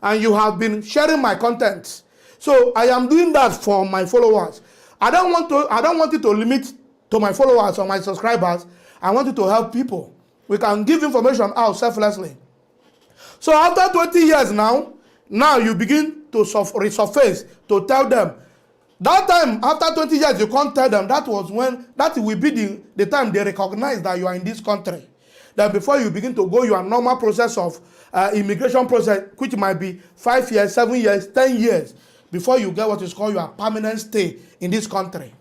S1: and you have been sharing my content. So I am doing that for my followers. I don't want it to limit to my followers or my subscribers. I want you to help people. We can give information out selflessly. So after 20 years now you begin to resurface to tell them. That time, after 20 years, you can't tell them. That will be the time they recognize that you are in this country. That before you begin to go your normal process of immigration process, which might be 5 years, 7 years, 10 years, before you get what is called your permanent stay in this country.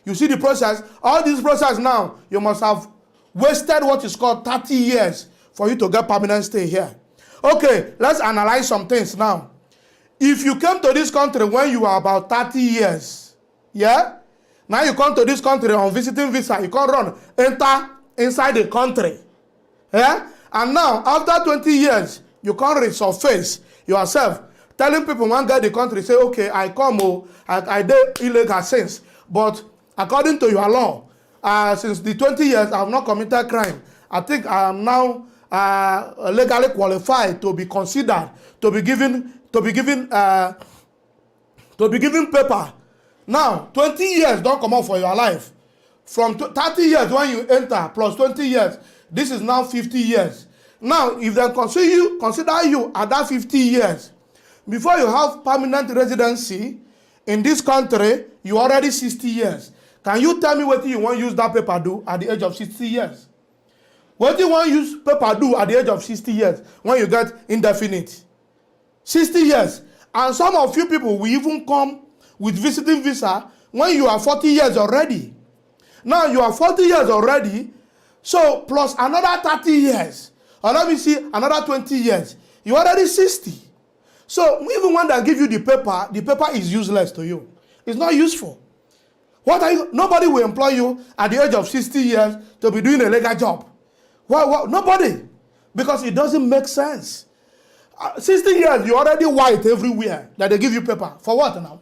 S1: You see the process? All this process now, you must have wasted what is called 30 years for you to get permanent stay here. Okay, let's analyze some things now. If you came to this country when you are about 30 years, Yeah? Now you come to this country on visiting visa. You can't run, enter inside the country. Yeah? And now, after 20 years, you can't resurface yourself, telling people one guy the country, say, okay, I come, I did illegal since. But according to your law, since the 20 years, I have not committed crime. I think I am now legally qualified to be considered, to be given paper. Now, 20 years don't come out for your life. From 30 years when you enter, plus 20 years, this is now 50 years. Now, if they consider you at that 50 years, before you have permanent residency in this country, you already 60 years. Can you tell me what you want to use that paper do at the age of 60 years? What do you want to use paper do at the age of 60 years when you get indefinite? 60 years. And some of you people will even come with visiting visa when you are 40 years already. Now you are 40 years already, so plus another 30 years. Or let me see, another 20 years. You are already 60. So even when they give you the paper is useless to you. It's not useful. What are you? Nobody will employ you at the age of 60 years to be doing a legal job. Well, nobody. Because it doesn't make sense. 60 years, you're already white everywhere that they give you paper. For what now?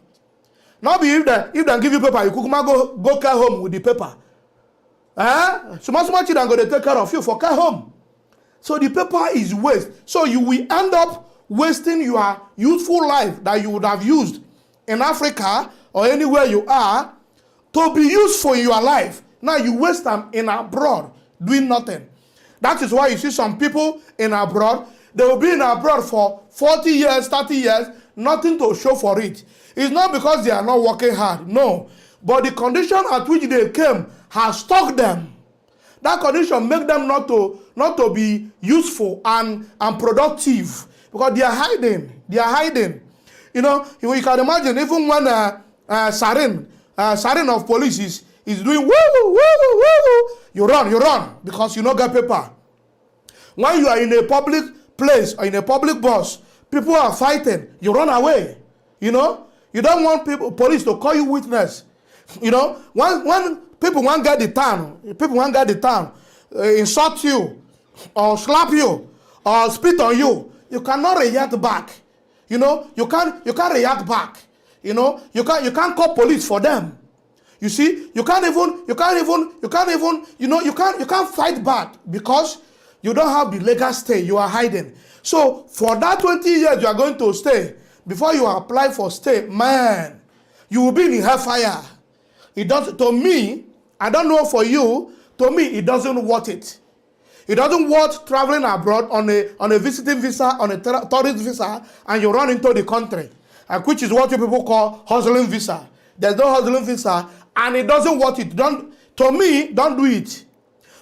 S1: Not be if they give you paper, you could go care home with the paper. So much you don't go to take care of you for care home. So the paper is waste. So you will end up wasting your youthful life that you would have used in Africa or anywhere you are to be useful in your life. Now you waste them in abroad doing nothing. That is why you see some people in abroad, they will be in abroad for 40 years, 30 years, nothing to show for it. It's not because they are not working hard, no. But the condition at which they came has stuck them. That condition make them not to be useful and productive because they are hiding. They are hiding. You know, you can imagine even when siren of police is doing woo woo woo woo, you run because you don't get paper. When you are in a public place or in a public bus, people are fighting, you run away. You know, you don't want police to call you witness. You know, when people want to get the town, insult you or slap you or spit on you, you cannot react back. You know, you can't react back. You know, you can't call police for them. You see, you can't fight back because you don't have the legal stay. You are hiding. So for that 20 years you are going to stay, before you apply for stay, man, you will be in hellfire. It does to me. I don't know for you. To me, it doesn't worth it. It doesn't worth traveling abroad on a visiting visa, on a tourist visa, and you run into the country, which is what you people call hustling visa. There's no hustling visa, and it doesn't worth it. Don't do it.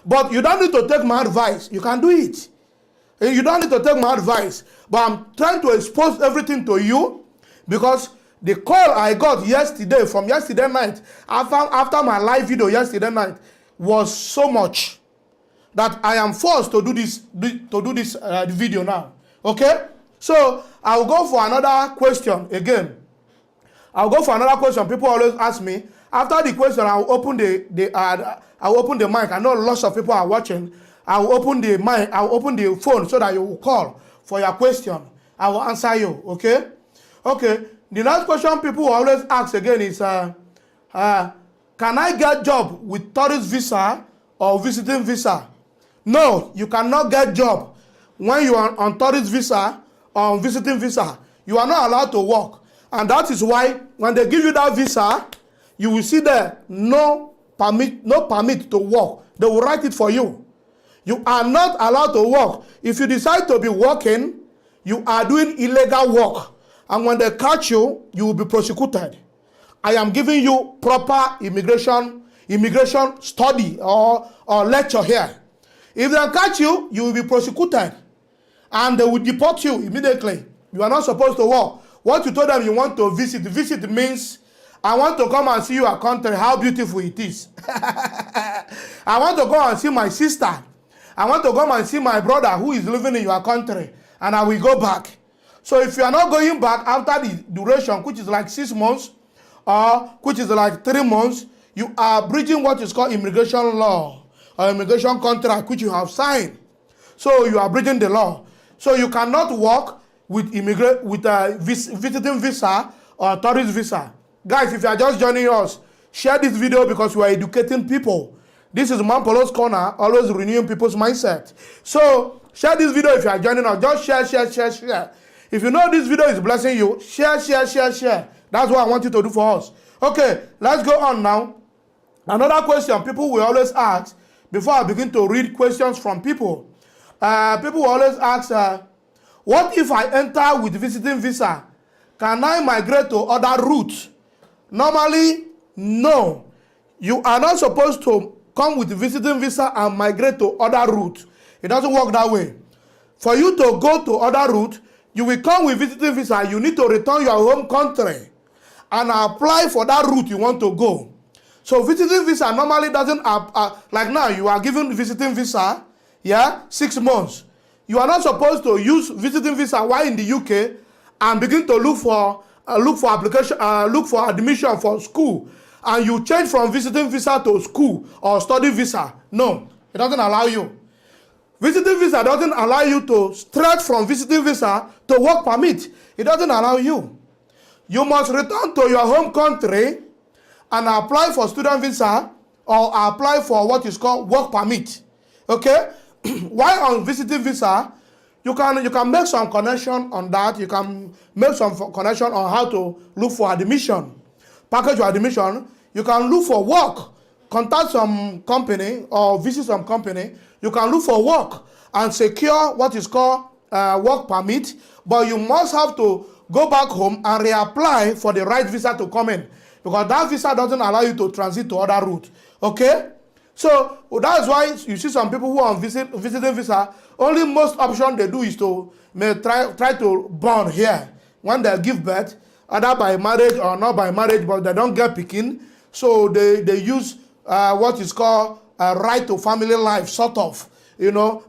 S1: But you don't need to take my advice. You can do it. You don't need to take my advice. But I'm trying to expose everything to you because the call I got yesterday, from yesterday night, after my live video yesterday night, was so much that I am forced to do this video now. Okay? So I'll go for another question again. I'll go for another question. People always ask me. After the question, I'll open the mic. I know lots of people are watching. I'll open the mic. I'll open the phone so that you will call for your question. I will answer you. Okay? Okay. The last question people always ask again is, can I get job with tourist visa or visiting visa? No, you cannot get job when you are on tourist visa or on visiting visa. You are not allowed to work. And that is why when they give you that visa, you will see there no permit to work. They will write it for you. You are not allowed to work. If you decide to be working, you are doing illegal work. And when they catch you, you will be prosecuted. I am giving you proper immigration study or lecture here. If they catch you, you will be prosecuted. And they will deport you immediately. You are not supposed to work. What you told them you want to visit. Visit means, I want to come and see your country, how beautiful it is. I want to go and see my sister. I want to come and see my brother who is living in your country. And I will go back. So if you are not going back after the duration, which is like 6 months, or which is like 3 months, you are breaching what is called immigration law or immigration contract which you have signed. So you are breaching the law. So you cannot work with visiting visa or tourist visa. Guys, if you are just joining us, share this video because we are educating people. This is Mampolo's Corner, always renewing people's mindset. So share this video if you are joining us. Just share. If you know this video is blessing you, share. That's what I want you to do for us. Okay, let's go on now. Another question people will always ask before I begin to read questions from people. People will always ask, what if I enter with visiting visa? Can I migrate to other routes? Normally, no. You are not supposed to come with visiting visa and migrate to other routes. It doesn't work that way. For you to go to other routes, you will come with visiting visa. You need to return your home country and apply for that route you want to go. So visiting visa normally doesn't, like now you are given visiting visa, 6 months. You are not supposed to use visiting visa while in the UK and begin to look for admission for school, and you change from visiting visa to school or study visa. No, it doesn't allow you. Visiting visa doesn't allow you to stretch from visiting visa to work permit. It doesn't allow you. You must return to your home country and apply for student visa or apply for what is called work permit. Okay? While on visiting visa, you can make some connection on that. You can make some connection on how to look for admission, package your admission. You can look for work, contact some company or visit some company. You can look for work and secure what is called work permit, but you must have to go back home and reapply for the right visa to come in, because that visa doesn't allow you to transit to other route. Okay? So that's why you see some people who are on visiting visa, only most option they do is to try to born here. When they give birth, either by marriage or not by marriage, but they don't get picking, so they use what is called a right to family life, sort of,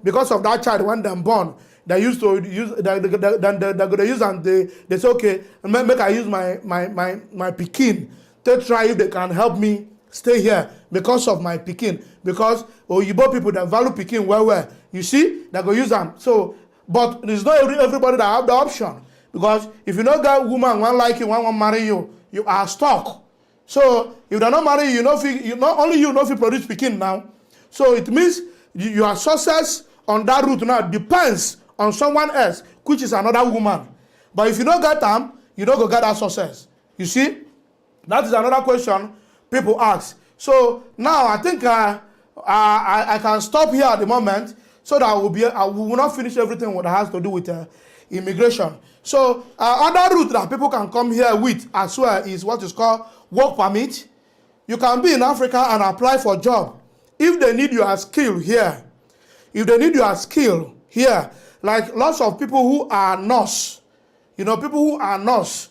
S1: because of that child when they're born. They used to use they're gonna use, and they say, okay, make I use my pikin to try if they can help me stay here because of my pikin, because Oyibo people that value pikin well. You see, they go use them. So, but it's not everybody that have the option, because if you know that woman one like you, one want marry you, you are stuck. So if they not marry you, not only you know if you produce pikin now. So it means your success on that route now depends on someone else, which is another woman. But if you don't get them, you don't go get that success. You see, that is another question people ask. So now I think I can stop here at the moment, so that I will not finish everything that has to do with immigration. So other route that people can come here with as well is what is called work permit. You can be in Africa and apply for job if they need your skill here. If they need your skill here, like lots of people who are nurse, people who are nurse,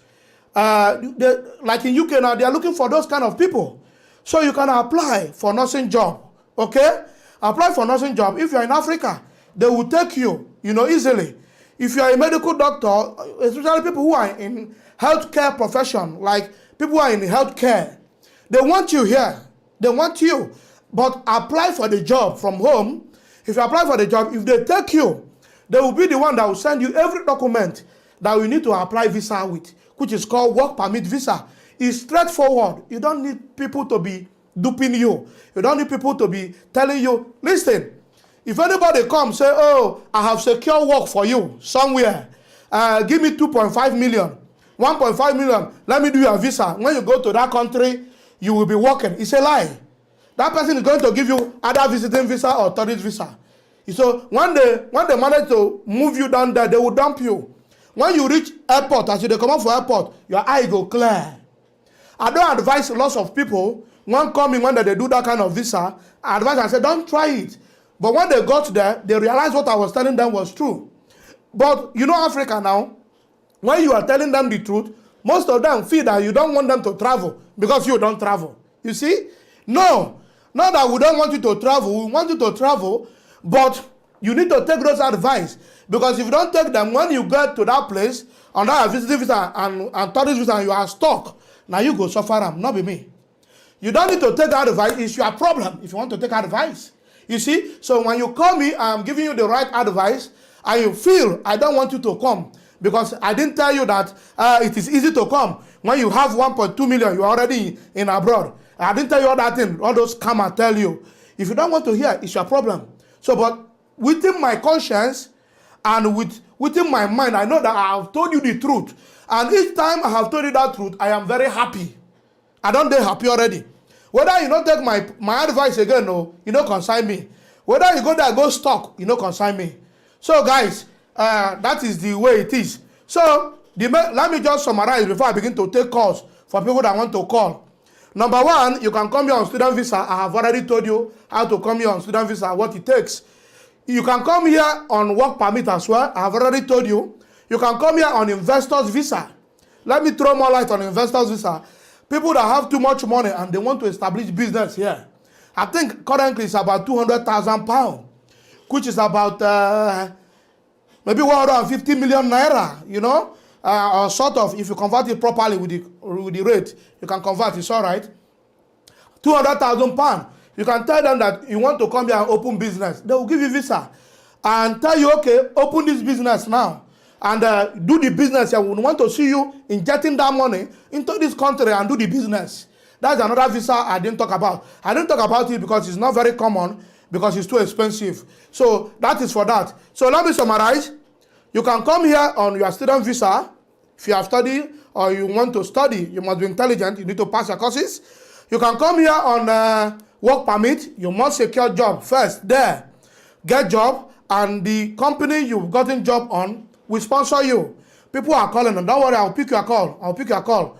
S1: like in UK now, they are looking for those kind of people. So you can apply for nursing job, okay? Apply for nursing job. If you're in Africa, they will take you, easily. If you're a medical doctor, especially people who are in healthcare profession, like people who are in healthcare, they want you here. They want you. But apply for the job from home. If you apply for the job, if they take you, they will be the one that will send you every document that you need to apply visa with, which is called work permit visa. It's straightforward. You don't need people to be duping you. You don't need people to be telling you, listen, if anybody comes, say, oh, I have secure work for you somewhere. Give me 2.5 million, 1.5 million. Let me do your visa. When you go to that country, you will be working. It's a lie. That person is going to give you either visiting visa or tourist visa. So when they manage to move you down there, they will dump you. When you reach airport, as you come up for airport, your eye go clear. I don't advise lots of people when they do that kind of visa. I advise and say, don't try it. But when they got there, they realized what I was telling them was true. But Africa now, when you are telling them the truth, most of them feel that you don't want them to travel because you don't travel. You see? No, not that we don't want you to travel. We want you to travel, but you need to take those advice, because if you don't take them, when you get to that place on that visiting visa and tourist visa, and you are stuck, Now you go suffer am, not be me. You don't need to take advice. It's your problem if you want to take advice. You see, so when you call me, I'm giving you the right advice, and you feel I don't want you to come because I didn't tell you that it is easy to come. When you have 1.2 million, you're already in abroad. I didn't tell you all that thing, all those come and tell you. If you don't want to hear, it's your problem. So, but within my conscience and within my mind, I know that I have told you the truth. And each time I have told you that truth, I am very happy. I don't dey happy already. Whether you don't take my advice again, no, you don't consign me. Whether you go there, go stock, you don't consign me. So guys, that is the way it is. So let me just summarize before I begin to take calls for people that want to call. Number one, you can come here on student visa. I have already told you how to come here on student visa, what it takes. You can come here on work permit as well. I have already told you. You can come here on investor's visa. Let me throw more light on investor's visa. People that have too much money and they want to establish business here. I think currently it's about £200,000, which is about maybe 150 million naira, you know, or sort of, if you convert it properly with the rate, you can convert, it's all right. £200,000. You can tell them that you want to come here and open business. They will give you visa and tell you, okay, open this business now and do the business. I would want to see you injecting that money into this country and do the business. That's another visa I didn't talk about. I didn't talk about it because it's not very common, because it's too expensive. So that is for that. So let me summarize. You can come here on your student visa. If you have studied or you want to study, you must be intelligent. You need to pass your courses. You can come here on work permit. You must secure job first there. Get job, and the company you've gotten job on will sponsor you. People are calling them. Don't worry, I'll pick your call. I'll pick your call.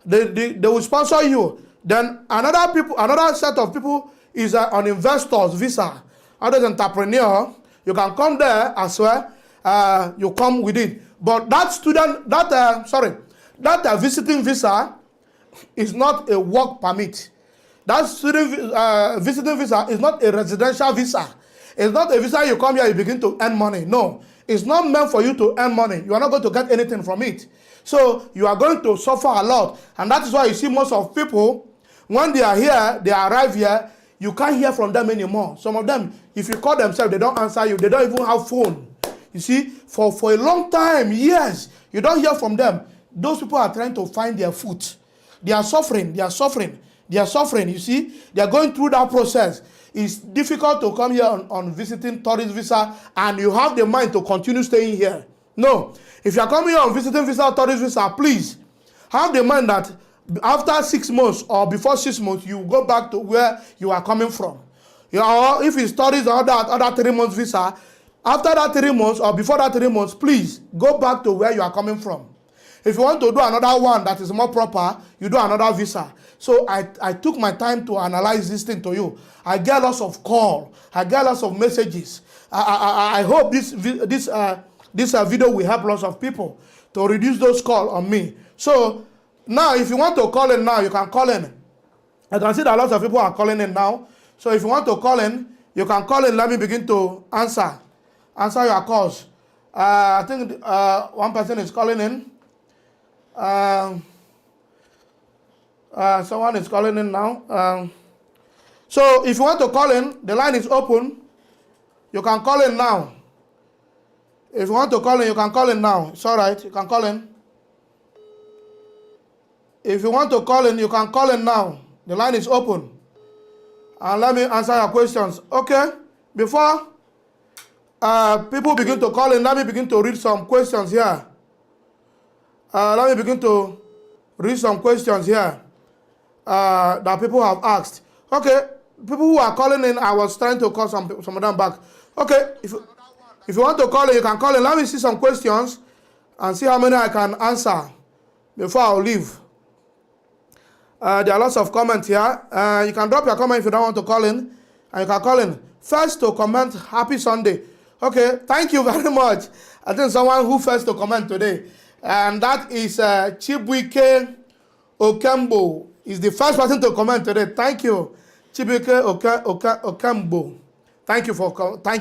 S1: They will sponsor you. Then another set of people is on investor's visa. Other entrepreneur, you can come there as well. You come with it. But that visiting visa is not a work permit. That student visiting visa is not a residential visa. It's not a visa you come here, you begin to earn money. No, it's not meant for you to earn money. You are not going to get anything from it. So you are going to suffer a lot. And that is why you see most of people, when they are here, they arrive here, you can't hear from them anymore. Some of them, if you call themselves, they don't answer you. They don't even have phone. You see, for a long time, years, you don't hear from them. Those people are trying to find their foot. They are suffering. They are suffering. They are suffering. You see, they are going through that process. It's difficult to come here on visiting tourist visa and you have the mind to continue staying here. No. If you are coming here on visiting visa, tourist visa, please have the mind that after 6 months or before 6 months, you go back to where you are coming from. You know, if it's tourist or other 3 months visa, after that 3 months or before that 3 months, please go back to where you are coming from. If you want to do another one that is more proper, you do another visa. So I took my time to analyze this thing to you. I get lots of call. I get lots of messages. I hope this video will help lots of people to reduce those calls on me. So now, if you want to call in now, you can call in. I can see that lots of people are calling in now. So if you want to call in, you can call in. Let me begin to answer your calls. I think one person is calling in. Someone is calling in now. So if you want to call in, the line is open. You can call in now. If you want to call in, you can call in now. It's all right. You can call in. If you want to call in, you can call in now. The line is open. And let me answer your questions. Okay? Before people begin to call in, let me begin to read some questions here. Let me begin to read some questions here that people have asked. Okay, people who are calling in, I was trying to call some of them back. Okay, if you want to call in, you can call in. Let me see some questions and see how many I can answer before I leave. There are lots of comments here. You can drop your comment if you don't want to call in, and you can call in. First to comment, happy Sunday. Okay, thank you very much. I think someone who first to comment today. And that is Chibuike Okembo is the first person to comment today. Thank you, Chibuike Okembo. Thank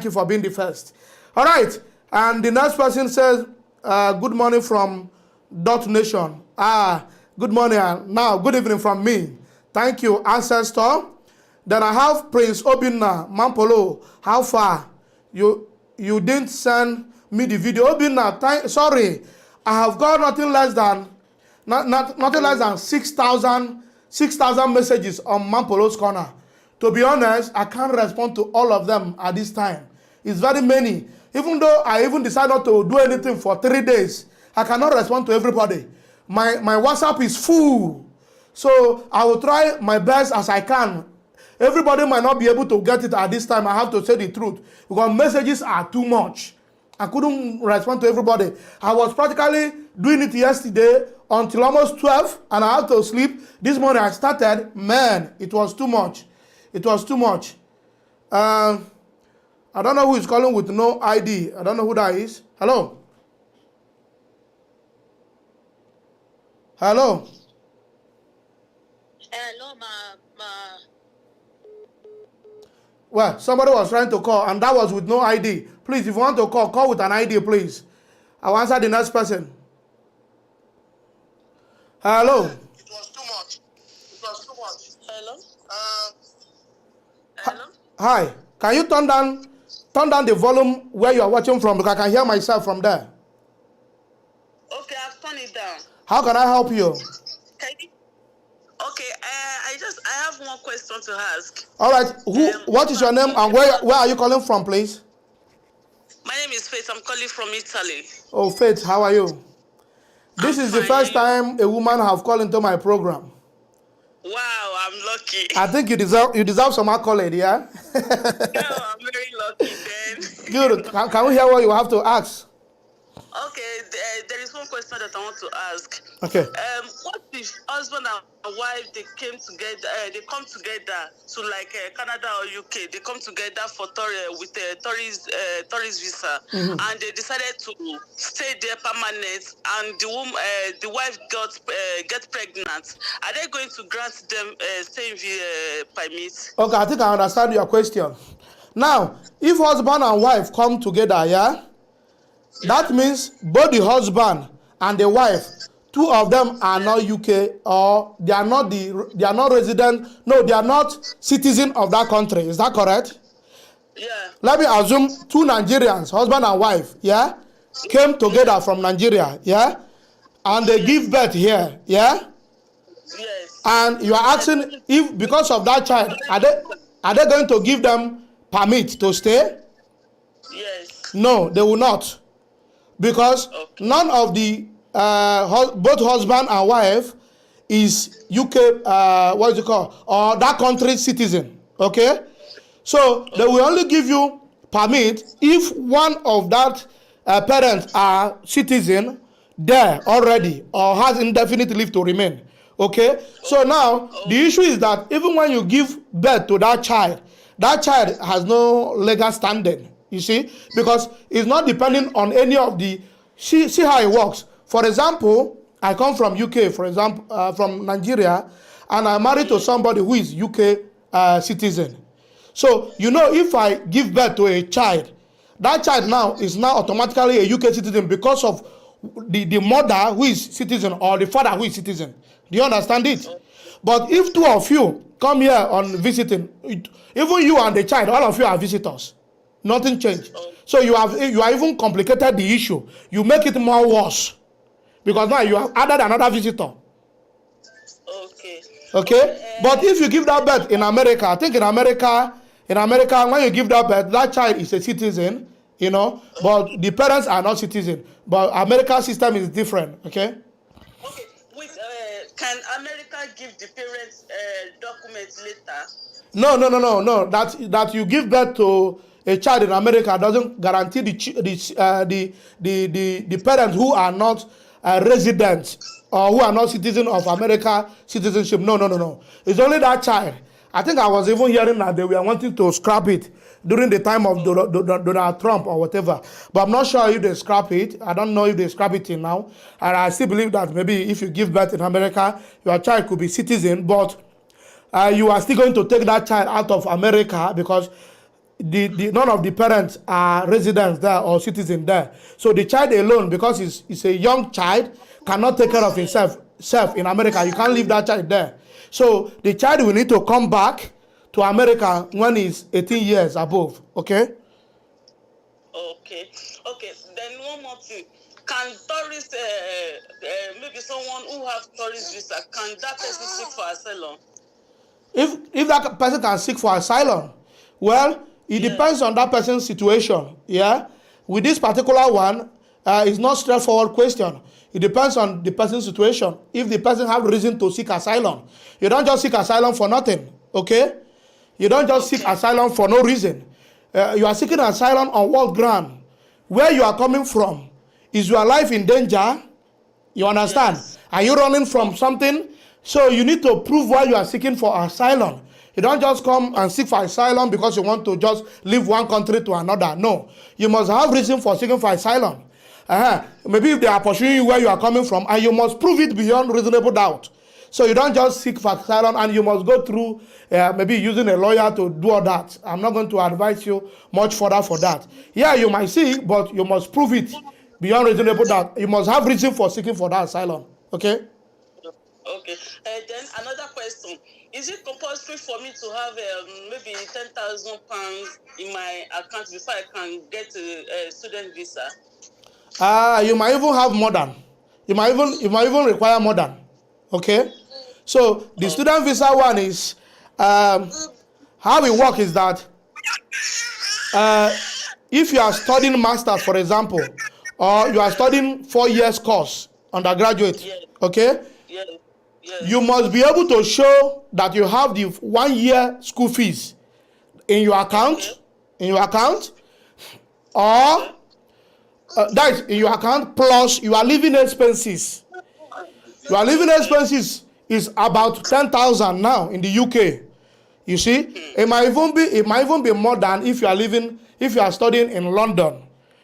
S1: you for being the first. All right, and the next person says, "Good morning from Dot Nation." Good morning. And now, good evening from me. Thank you, Ancestor. Then I have Prince Obinna Mampolo. How far? You didn't send me the video. Obinna, sorry. I have got nothing less than nothing less than 6,000 messages on Mampolo's corner. To be honest, I can't respond to all of them at this time. It's very many. Even though I even decided not to do anything for 3 days, I cannot respond to everybody. My WhatsApp is full. So I will try my best as I can. Everybody might not be able to get it at this time. I have to say the truth. Because messages are too much. I couldn't respond to everybody. I was practically doing it yesterday until almost 12 and I had to sleep. This morning I started. Man, it was too much. It was too much. I don't know who is calling with no ID. I don't know who that is. Hello? Hello?
S2: Hello, ma.
S1: Well, somebody was trying to call and that was with no ID. Please, if you want to call with an ID, please. I'll answer the next person. Hello?
S2: It was too much. It was too much. Hello? Hello?
S1: Hi. Can you turn down the volume where you are watching from because I can hear myself from there?
S2: Okay, I've turned it down.
S1: How can I help you?
S2: Okay, I have one question to ask.
S1: All right. What is your name and where are you calling from, please?
S2: My name is Faith. I'm calling from Italy.
S1: Oh, Faith, how are you? This is the first time a woman have called into my program.
S2: Wow, I'm lucky.
S1: I think you deserve some accolade, yeah?
S2: No, I'm very lucky then.
S1: Good. Can we hear what you have to ask?
S2: Okay, there is one question that I want to ask.
S1: Okay.
S2: What if husband and wife they come together to like Canada or UK? They come together for with a tourist visa, and they decided to stay there permanent. And the wife get pregnant. Are they going to grant them staying permit?
S1: Okay, I think I understand your question. Now, if husband and wife come together, yeah. That means both the husband and the wife, two of them are not UK or they are not resident. No, they are not citizen of that country. Is that correct?
S2: Yeah.
S1: Let me assume two Nigerians, husband and wife, yeah, came together from Nigeria, yeah, and they give birth here, yeah.
S2: Yes.
S1: And you are asking if because of that child, are they going to give them permit to stay?
S2: Yes.
S1: No, they will not. Because none of the both husband and wife is UK or that country's citizen. Okay, so they will only give you permit if one of that parents are citizen there already or has indefinite leave to remain. Okay, so now the issue is that even when you give birth to that child has no legal standing. You see, because it's not depending on any of the. See how it works. For example, I come from UK, for example, from Nigeria, and I'm married to somebody who is UK citizen. So if I give birth to a child, that child now is automatically a UK citizen because of the mother who is citizen or the father who is citizen. Do you understand it? But if two of you come here on visiting, even you and the child, all of you are visitors. Nothing changed. So you are even complicated the issue. You make it more worse because now you have added another visitor. Okay. But if you give that birth in America, I think in America, when you give that birth, that child is a citizen, but the parents are not citizen. But America's system is different. Okay.
S2: Okay. Can America give the parents documents later?
S1: No. That you give birth to a child in America doesn't guarantee the parents who are not residents or who are not citizens of America citizenship. No. It's only that child. I think I was even hearing that they were wanting to scrap it during the time of Donald Trump or whatever. But I'm not sure if they scrap it. I don't know if they scrap it till now. And I still believe that maybe if you give birth in America, your child could be citizen, but you are still going to take that child out of America because none of the parents are residents there or citizens there. So the child alone, because he's a young child, cannot take care of himself. self in America. You can't leave that child there. So the child will need to come back to America when he's 18 years above. Okay?
S2: Okay. Okay. Then one more thing. Can tourists, maybe someone who have tourist visa, can that person seek for asylum?
S1: If that person can seek for asylum, well, it depends on that person's situation. Yeah, with this particular one, it's not straightforward question. It depends on the person's situation. If the person have reason to seek asylum, you don't just seek asylum for nothing. Okay, you don't just seek asylum for no reason. You are seeking asylum on what ground? Where you are coming from? Is your life in danger? You understand?
S2: Yes.
S1: Are you running from something? So you need to prove why you are seeking for asylum. You don't just come and seek for asylum because you want to just leave one country to another. No. You must have reason for seeking for asylum. Maybe if they are pursuing you where you are coming from, and you must prove it beyond reasonable doubt. So you don't just seek for asylum and you must go through maybe using a lawyer to do all that. I'm not going to advise you much further for that. Yeah, you might seek, but you must prove it beyond reasonable doubt. You must have reason for seeking for that asylum. Okay?
S2: Okay. Then another question: is it compulsory for me to have maybe £10,000 in my account before I can get a student visa?
S1: You might even have more than. You might even require more than. Okay? So the student visa one is how it works is that if you are studying masters, for example, or you are studying 4 years course undergraduate,
S2: Yes.
S1: okay,
S2: Yes.
S1: you
S2: Yes.
S1: must be able to show that you have the 1 year school fees in your
S2: Okay.
S1: account,
S2: Okay.
S1: or that is in your account plus your living expenses. Your living
S2: Okay.
S1: expenses is about 10,000 now in the UK. You see, it might even be more than if you are studying in London.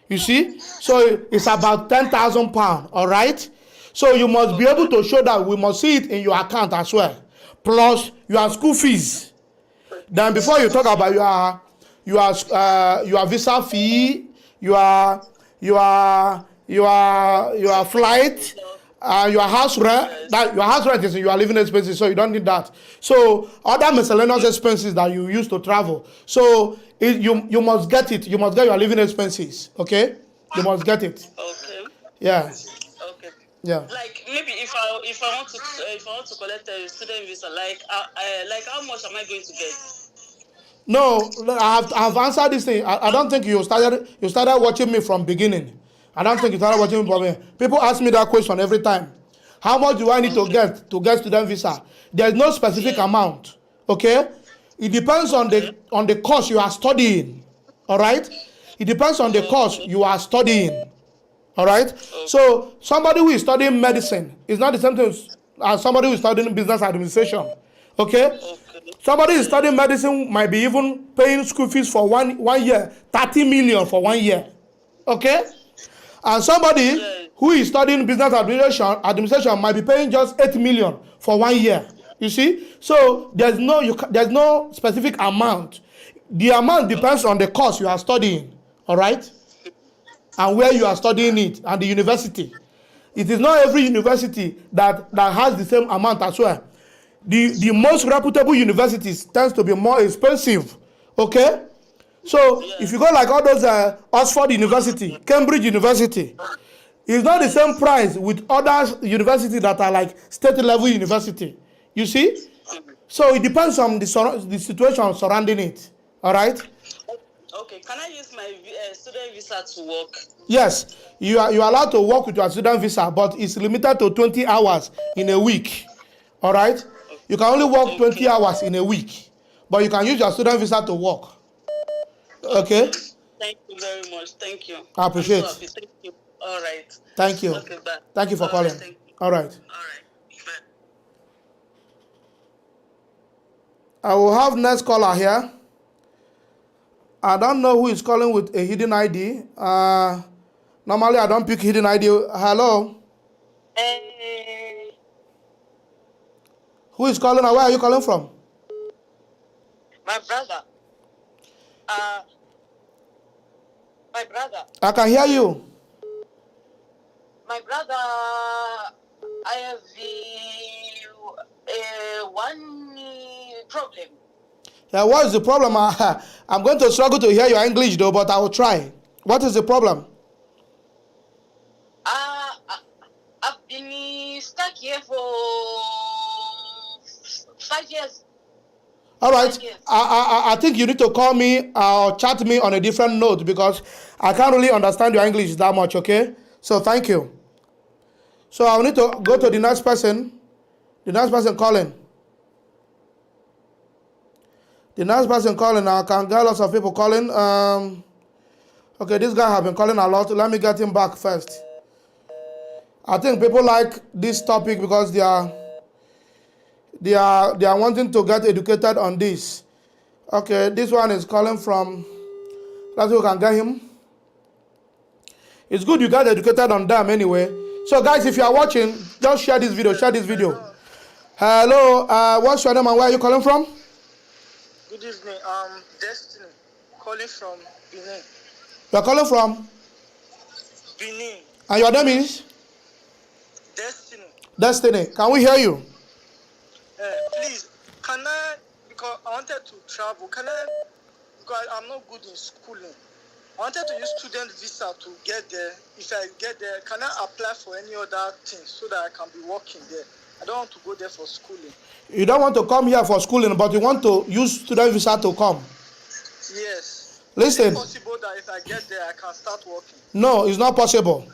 S1: You see, so it's about £10,000. All right. So you must be able to show that. We must see it in your account as well, plus your school fees. Then before you talk about your visa fee, your your flight, your house rent.
S2: Yes.
S1: That your house rent is in your living expenses, so you don't need that. So other miscellaneous expenses that you use to travel. So you must get it. You must get your living expenses. Okay, you must get it.
S2: Okay.
S1: Yeah,
S2: Okay.
S1: yeah.
S2: Like maybe if I want to collect a student visa, like how much am I going to get?
S1: No, I have answered this thing. I don't think you started watching me from beginning. I don't think you started watching me from beginning. People ask me that question every time. How much do I need to
S2: Okay.
S1: get student visa? There is no specific
S2: Yeah.
S1: amount. Okay, it depends on
S2: Okay.
S1: the course you are studying. All right, it depends on the course
S2: Okay.
S1: you are studying. All right.
S2: Okay.
S1: So somebody who is studying medicine is not the same thing as somebody who is studying business administration. Okay.
S2: Okay.
S1: Somebody who is
S2: Yes.
S1: studying medicine might be even paying school fees for one year, 30 million for 1 year. Okay. And somebody
S2: Yes.
S1: who is studying business administration might be paying just 8 million for 1 year. You see, so there's no specific amount. The amount depends on the course you are studying. All right, and where you are studying it, and the university. It is not every university that has the same amount as well. The most reputable universities tends to be more expensive. Okay, so if you
S2: Yes.
S1: go like all those Oxford University, Cambridge University, it's not the same
S2: Yes.
S1: price with other universities that are like state level university. You see, so it depends on the situation surrounding it. All right.
S2: Okay. Can I use my student visa to work?
S1: Yes, you are allowed to work with your student visa, but it's limited to 20 hours in a week. All right? You can only work 20
S2: Okay.
S1: hours in a week, but you can use your student visa to work. Okay?
S2: Okay. Thank you very much. Thank you.
S1: I
S2: I'm so
S1: appreciate.
S2: happy. Thank you. All right.
S1: Thank you.
S2: Okay. Bye.
S1: Thank you for
S2: All right.
S1: calling.
S2: Thank you.
S1: All right.
S2: All right. Bye.
S1: I will have next caller here. I don't know who is calling with a hidden ID. Normally, I don't pick hidden ID. Hello?
S2: Hey,
S1: Who is calling? Where are you calling from?
S2: my brother. Uh, my brother.
S1: I can hear you.
S2: My brother. I have the
S1: Yeah, what is the problem? I'm going to struggle to hear your English though, but I will try. What is the problem?
S2: I've been stuck here for 5 years.
S1: All right. I think you need to call me or chat me on a different note because I can't really understand your English that much, okay? So thank you. So I'll need to go to the next person. The next person calling. The next person calling. I can get lots of people calling. Okay, this guy have been calling a lot. Let me get him back first. I think people like this topic because they are wanting to get educated on this. Okay, this one is calling from. Let's see if we can get him. It's good you get educated on them anyway. So guys, if you are watching, just share this video. Share this video. Hello, what's your name and where are you calling from?
S3: Good evening. Destiny, calling from Benin.
S1: You are calling from
S3: Benin.
S1: and your name is
S3: Destiny.
S1: Destiny. Can we hear you?
S3: Please, can I? Because I wanted to travel. Can I? Because I'm not good in schooling. I wanted to use student visa to get there. If I get there, can I apply for any other thing so that I can be working there? I don't want to go there for schooling.
S1: You don't want to come here for schooling, but you want to use student visa to come.
S3: Yes.
S1: Listen.
S3: Is it possible that if I get there, I can start working?
S1: No, it's not possible.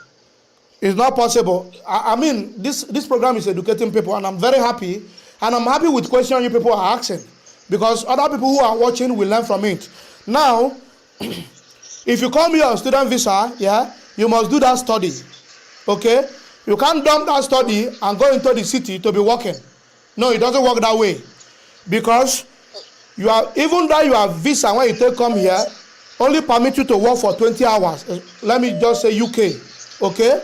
S1: It's not possible. I mean, this program is educating people, and I'm very happy. And I'm happy with questions you people are asking because other people who are watching will learn from it. Now, if you come here on student visa, yeah, you must do that study. Okay? You can't dump that study and go into the city to be working. No, it doesn't work that way. Because you are, even though you have visa when you take come here, only permit you to work for 20 hours. Let me just say UK. Okay?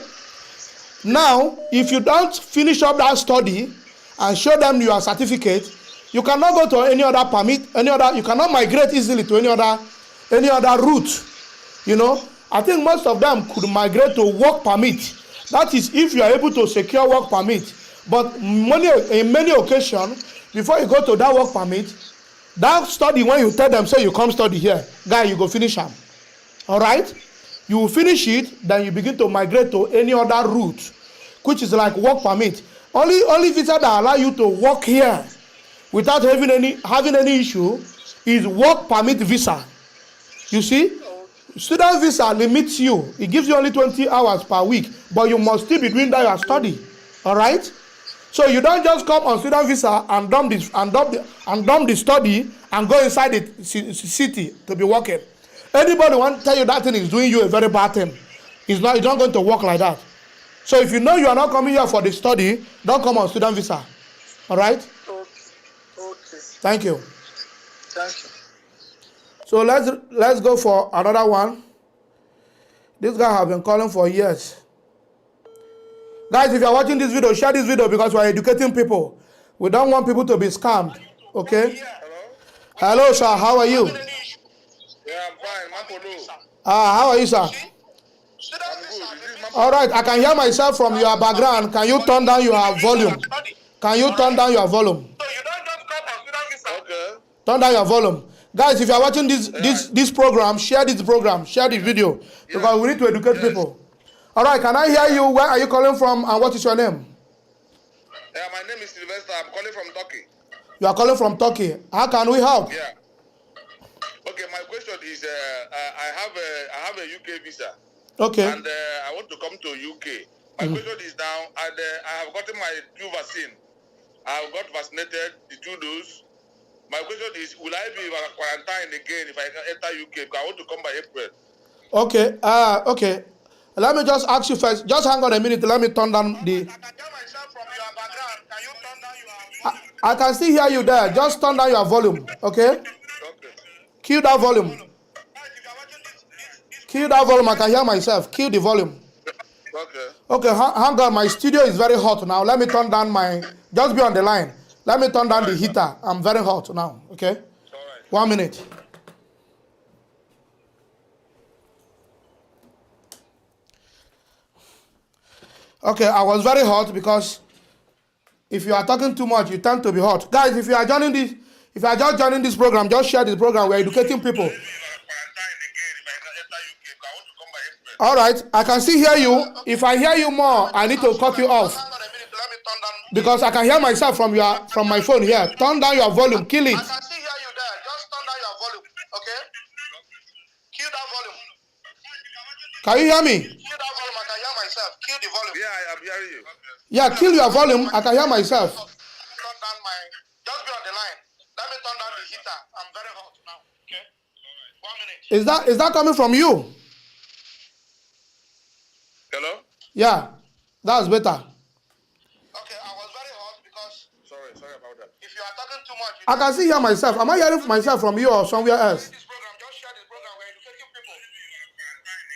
S1: Now, if you don't finish up that study and show them your certificate, you cannot go to any other permit, you cannot migrate easily to any other route. You know, I think most of them could migrate to work permit. That is if you are able to secure work permit. But in many occasions, before you go to that work permit, that study, when you tell them, say you come study here, guy, you go finish them. All right? You will finish it, then you begin to migrate to any other route, which is like work permit. Only visa that allow you to work here without having any issue is work permit visa. You see? Student visa limits you. It gives you only 20 hours per week, but you must still be doing that your study. All right? So you don't just come on student visa and dump the study and go inside the city to be working. Anybody want to tell you that thing is doing you a very bad thing. It's not going to work like that. So if you know you are not coming here for the study, don't come on student visa. All right?
S3: Okay.
S1: Thank you.
S3: Thank you.
S1: So let's go for another one. This guy has been calling for years. Guys, if you are watching this video, share this video because we are educating people. We don't want people to be scammed. Okay? Hello, sir. How are you?
S4: Yeah, I'm fine. Mapolo.
S1: How are you, sir?
S4: I'm good. This is Mapolo.
S1: All right. I can hear myself from your background. Can you turn down your volume? Can you turn down your volume?
S4: Okay.
S1: Turn down your volume. Guys, if you are watching this program, share this video because we need to educate people. All right, can I hear you? Where are you calling from and what is your name?
S4: Yeah, my name is Sylvester. I'm calling from Turkey.
S1: You are calling from Turkey. How can we help?
S4: Yeah. Okay, my question is, I have a UK visa.
S1: Okay.
S4: And I want to come to UK. My question is now, I have gotten my 2 vaccine. I have got vaccinated, the 2 doses. My question is, will I be quarantined again if I enter UK? Because I want to come by April.
S1: Okay. Okay. Let me just ask you first. Just hang on a minute. Let me turn down the.
S4: I can tell myself from your background. Can you turn down your volume?
S1: I can still hear you there. Just turn down your volume. Okay.
S4: Okay.
S1: Kill that volume. Kill that volume. I can hear myself. Kill the volume.
S4: Okay.
S1: Okay. Hang on. My studio is very hot now. Let me turn down my. Just be on the line. Let me turn down the heater. I'm very hot now. Okay.
S4: All right.
S1: 1 minute. Okay, I was very hot because if you are talking too much, you tend to be hot. Guys, if you are joining If you are just joining this program, just share this program. We're educating people. All right, I can still hear you. If I hear you more, I need to cut you off because I can hear myself from my phone here. Turn down your volume. Kill it.
S3: I can still hear you there. Just turn down your volume. Okay? Kill that volume.
S1: Can you hear me?
S3: Kill that volume. I can hear myself. Kill the volume.
S4: Yeah, I'm hearing you.
S1: Yeah, kill your volume. I can hear myself.
S3: Turn down my. Just be on the line. Let me turn down the heater. I'm very hot now. Okay? 1 minute.
S1: Is that coming from you?
S4: Hello?
S1: Yeah, that's better.
S3: Okay, I was very hot because.
S4: Sorry about that.
S3: If you are talking too much.
S1: I can still hear myself. Am I hearing myself from you or somewhere else?
S3: This program, just share this program. We're educating people.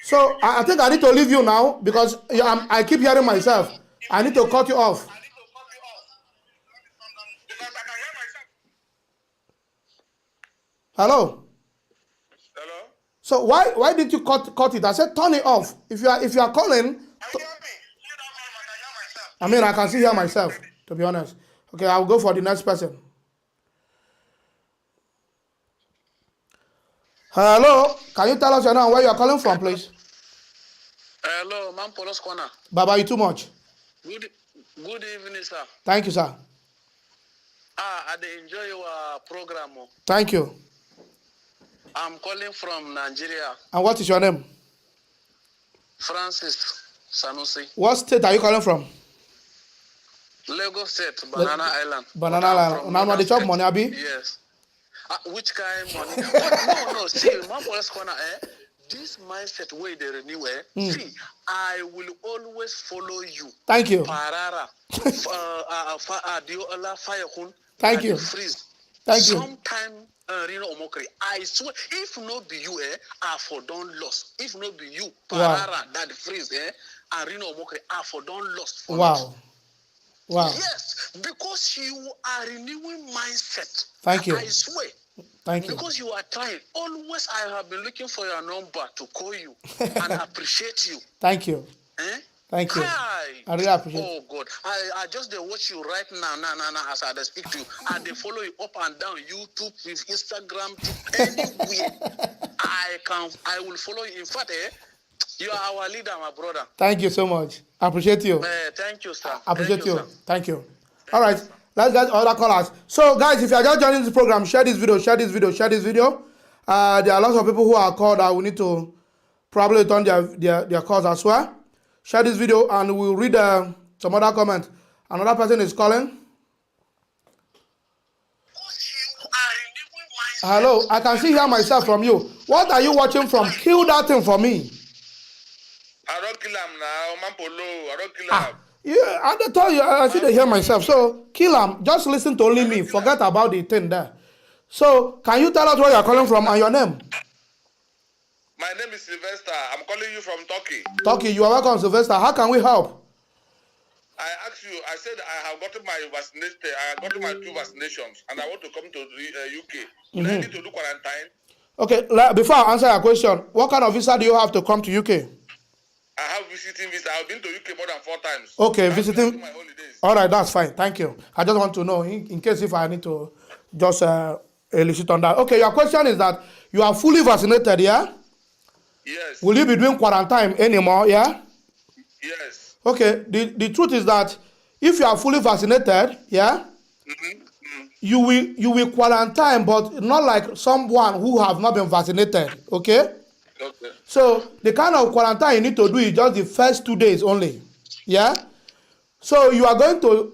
S1: So I think I need to leave you now because I keep hearing myself. I need to cut you off.
S3: I need to cut you off. Because I can hear myself.
S1: Hello.
S4: Hello?
S1: So why did you cut it? I said turn it off. If you are calling,
S3: Can you hear me? Kill that volume. I can hear myself.
S1: I mean I can still hear myself. To be honest. Okay, I'll go for the next person. Hello. Can you tell us your name, where you are calling from, please?
S5: Hello, man, Polos Corner.
S1: Baba, you too much.
S5: Good evening, sir.
S1: Thank you, sir.
S5: I enjoy your program.
S1: Thank you.
S5: I'm calling from Nigeria.
S1: And what is your name?
S5: Francis Sanusi.
S1: What state are you calling from?
S5: Lagos State, Banana Island.
S1: Banana Island. Now they chop money, Abi?
S5: Yes. Which kind of money? No. See, man, Polos Corner, this mindset way they renew, see, I will always follow you.
S1: Thank you.
S5: Parara. Diola Firehun.
S1: Thank you.
S5: Freeze.
S1: Thank you.
S5: Sometime Rino Omokri, I swear, if no be you, I for don lost. If no be you, Parara, that freeze, and Rino Omokri, I for don lost.
S1: Wow. Wow.
S5: Yes, because you are renewing mindset.
S1: Thank you.
S5: I swear.
S1: Thank you.
S5: Because you are trying. Always I have been looking for your number to call you and appreciate you.
S1: Thank you. Thank you.
S5: Hi.
S1: I really appreciate it.
S5: Oh God. I just they watch you right now as I speak to you. And they follow you up and down YouTube, Instagram, anywhere. I will follow you. In fact, you are our leader, my brother.
S1: Thank you so much. I appreciate you.
S5: Thank you, sir.
S1: I appreciate you.
S5: Sir.
S1: Thank you. All right. Let's get other callers. So, guys, if you are just joining this program, share this video. There are lots of people who are called that we need to probably return their calls as well. Share this video and we'll read some other comments. Another person is calling. Hello, I can still hear myself from you. What are you watching from? Kill that thing for me.
S4: I don't kill him now, man polo. I don't kill him.
S1: Yeah, I tell you, I still hear myself. So kill him. Just listen to only me. Forget about the thing there. So can you tell us where you are calling from and your name?
S4: My name is Sylvester. I'm calling you from Turkey.
S1: Turkey, you are welcome, Sylvester. How can we help?
S4: I asked you, I said I have gotten my vaccination, I have gotten my 2 vaccinations, and I want to come to the UK. Will I need to do quarantine?
S1: Okay, before I answer your question, what kind of visa do you have to come to UK?
S4: I have visiting visa. I've been to UK more than 4 times.
S1: Okay, visiting.
S4: My holidays.
S1: All right, that's fine. Thank you. I just want to know in case if I need to just elicit on that. Okay, your question is that you are fully vaccinated, yeah?
S4: Yes.
S1: Will you be doing quarantine anymore, yeah?
S4: Yes.
S1: Okay, the truth is that if you are fully vaccinated, yeah, you will quarantine, but not like someone who have not been vaccinated, okay?
S4: Okay.
S1: So the kind of quarantine you need to do is just the first 2 days only, yeah. So you are going to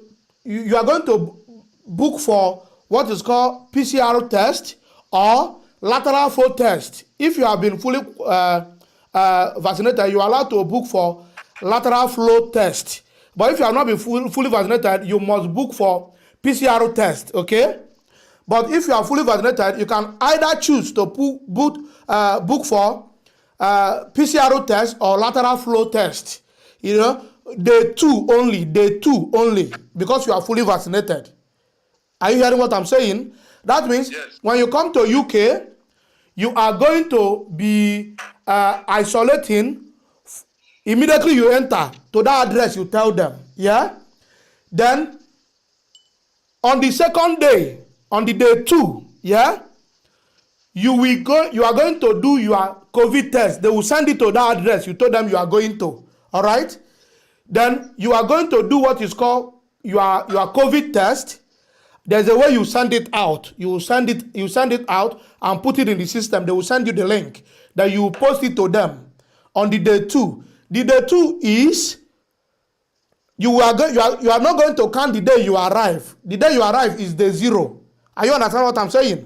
S1: book for what is called PCR test or lateral flow test. If you have been fully vaccinated, you are allowed to book for lateral flow test. But if you have not been fully vaccinated, you must book for PCR test, okay? But if you are fully vaccinated, you can either choose to book for PCR test or lateral flow test. You know, day two only, because you are fully vaccinated. Are you hearing what I'm saying? That means yes. When you come to UK, you are going to be isolating immediately you enter to that address you tell them, yeah? Then, on the second day, On the day 2, yeah, you are going to do your COVID test. They will send it to that address you told them you are going to. All right? Then you are going to do what is called your COVID test. There's a way you send it out. You send it out and put it in the system. They will send you the link. Then you post it to them on the day 2. The day 2 is you are not going to count the day you arrive. The day you arrive is day 0. Are you understand what I'm saying?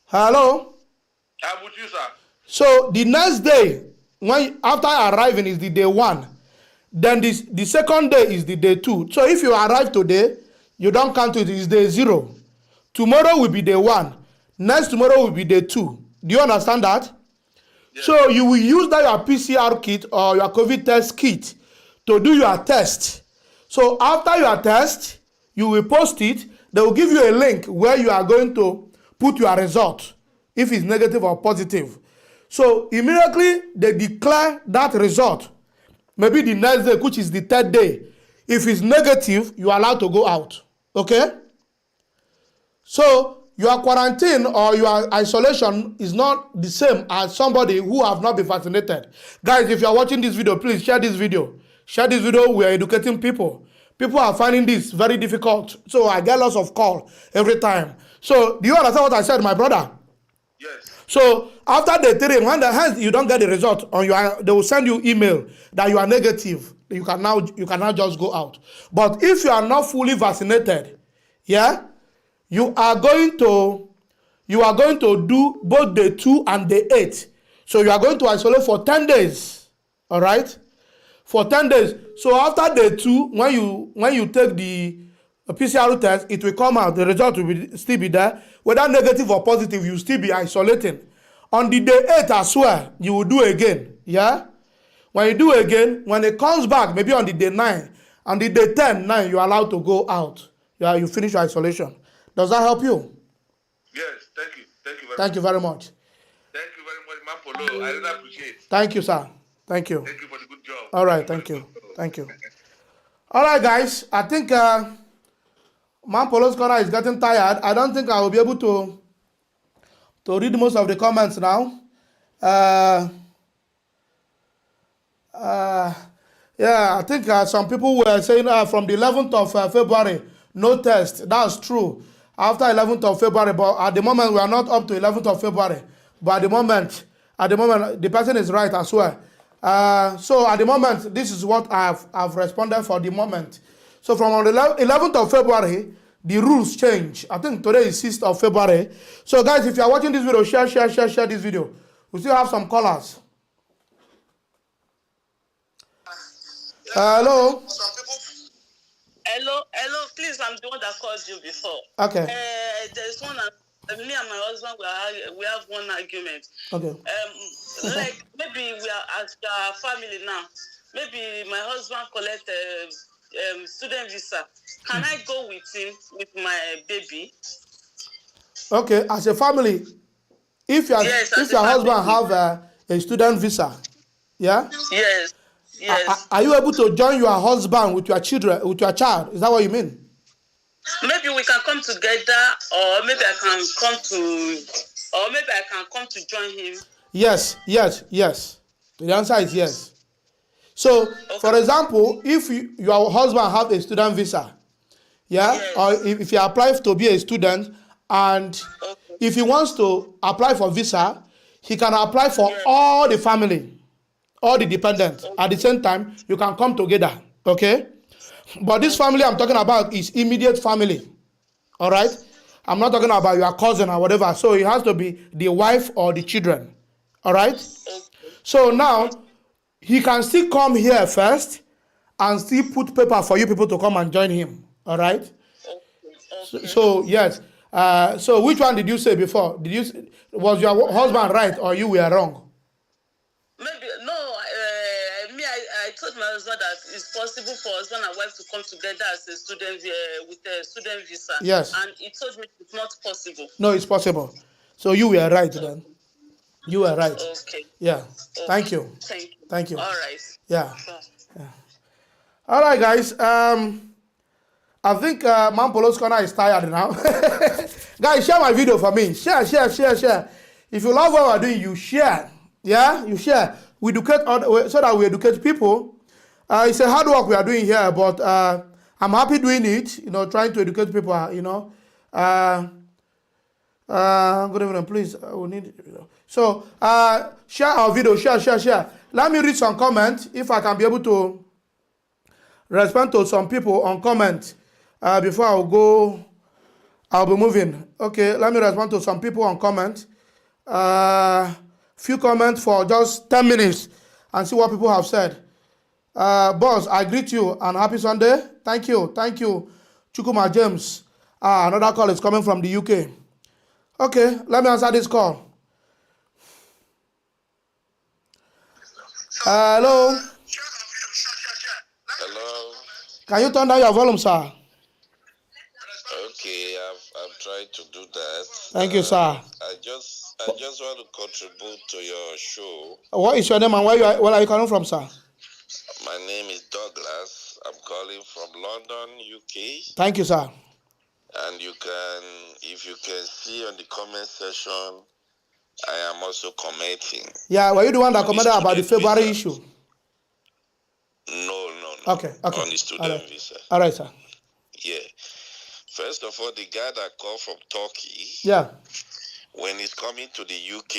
S1: Hello?
S4: I'm with you, sir.
S1: So the next day, when after arriving is the day 1. Then the second day is the day 2. So if you arrive today, you don't count it, it's day 0. Tomorrow will be day 1. Next tomorrow will be day 2. Do you understand that? Yes. So you will use that your PCR kit or your COVID test kit to do your test. So after your test, you will post it. They will give you a link where you are going to put your result, if it's negative or positive. So immediately they declare that result. Maybe the next day, which is the 3rd day. If it's negative, you are allowed to go out. Okay? So your quarantine or your isolation is not the same as somebody who have not been vaccinated. Guys, if you are watching this video, please share this video. Share this video. We are educating people. People are finding this very difficult. So I get lots of calls every time. So do you understand what I said, my brother?
S4: Yes.
S1: So after the 3, when you don't get the result on they will send you email that you are negative. You can now just go out. But if you are not fully vaccinated, yeah, you are going to do both day 2 and day 8. So you are going to isolate for 10 days. All right? For 10 days. So after day 2, when you take the PCR test, it will come out. The result will still be there. Whether negative or positive, you will still be isolating. On the day 8 as well, you will do again. Yeah? When you do again, when it comes back, maybe on the day 9, on the day 10, you are allowed to go out. Yeah, you finish your isolation. Does that help you?
S4: Yes, thank you.
S1: Thank you very much.
S4: Thank you very much, Mapolo. I really appreciate it.
S1: Thank you, sir. Thank you.
S4: Thank you for the good job.
S1: All right, thank you. Thank you. All right, guys. I think Polo's corner is getting tired. I don't think I will be able to read most of the comments now. Yeah, I think some people were saying from the 11th of February, no test. That's true. After 11th of February, but at the moment we are not up to 11th of February. But at the moment, the person is right as well. So at the moment, this is what I've responded for the moment. So from on the 11th of February, the rules change. I think today is 6th of February. So guys, if you are watching this video, share this video. We still have some callers. Hello.
S2: Hello. Please, I'm the one that called you before.
S1: Okay.
S2: There's one. Me and my husband, we have one argument.
S1: Okay.
S2: Like maybe we are as a family now. Maybe my husband collect student visa. Can I go with him with my baby?
S1: Okay, as a family, if your husband have a student visa, yeah.
S2: Yes.
S1: Are you able to join your husband with your child? Is that what you mean?
S2: Maybe we can come together, or maybe I can come to join him. Yes.
S1: The answer is yes. So, okay. For example, if your husband have a student visa, yeah, yes. Or if he applies to be a student, and if he wants to apply for visa, he can apply for all the family, all the dependents. At the same time, you can come together, okay? But this family I'm talking about is immediate family, all right? I'm not talking about your cousin or whatever. So it has to be the wife or the children, all right? So now, he can still come here first and still put paper for you people to come and join him, all right? So yes. So which one did you say before? Was your husband right or you were wrong?
S2: Maybe no. I told my husband that it's possible for husband and wife to come together as a student with a student visa.
S1: Yes.
S2: And he told me it's not possible.
S1: No, it's possible. So you were right then. You were right.
S2: Okay.
S1: Yeah.
S2: Okay.
S1: Thank you.
S2: Thank you. All right.
S1: Yeah. All right, guys. I think Man Polo's corner is tired now. Guys, share my video for me. Share. If you love what we're doing, you share. Yeah, you share. We educate so that we educate people. It's a hard work we are doing here, but I'm happy doing it. You know, trying to educate people. You know. Good evening, please. We need. So share our video. Share. Let me read some comments if I can be able to respond to some people on comment before I'll be moving. Okay, let me respond to some people on comment. Few comments for just 10 minutes and see what people have said. Boss, I greet you and happy Sunday. Thank you. Chukuma James. Another call is coming from the UK. Okay, let me answer this call. Hello.
S6: Hello.
S1: Can you turn down your volume, sir?
S6: Okay, I've tried to do that.
S1: Thank you, sir.
S6: I just want to contribute to your show.
S1: What is your name and where are you calling from, sir?
S6: My name is Douglas. I'm calling from London, UK.
S1: Thank you, sir.
S6: And if you can see on the comment section, I am also commenting.
S1: Yeah, were you the one that commented about the February issue?
S6: No.
S1: Okay.
S6: On the student visa.
S1: All right, sir.
S6: Yeah. First of all, the guy that called from Turkey.
S1: Yeah.
S6: When he's coming to the UK,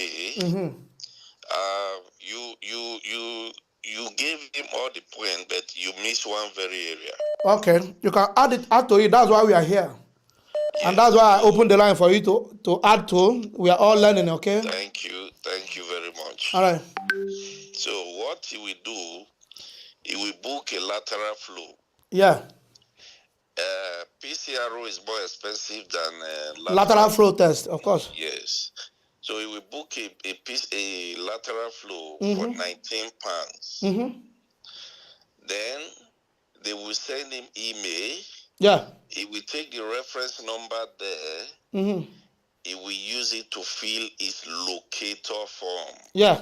S6: you gave him all the point, but you missed one very area.
S1: Okay, you can add to it. That's why we are here. Yes. And that's why I opened the line for you to add to. We are all learning, okay?
S6: Thank you very much.
S1: All right.
S6: So what he will do, he will book a lateral flow.
S1: Yeah.
S6: PCRO is more expensive than
S1: lateral flow test, of course.
S6: Yes. So he will book a lateral flow for 19 pounds. Then they will send him email. Yeah. He will take the reference number there. He will use it to fill his locator form. Yeah.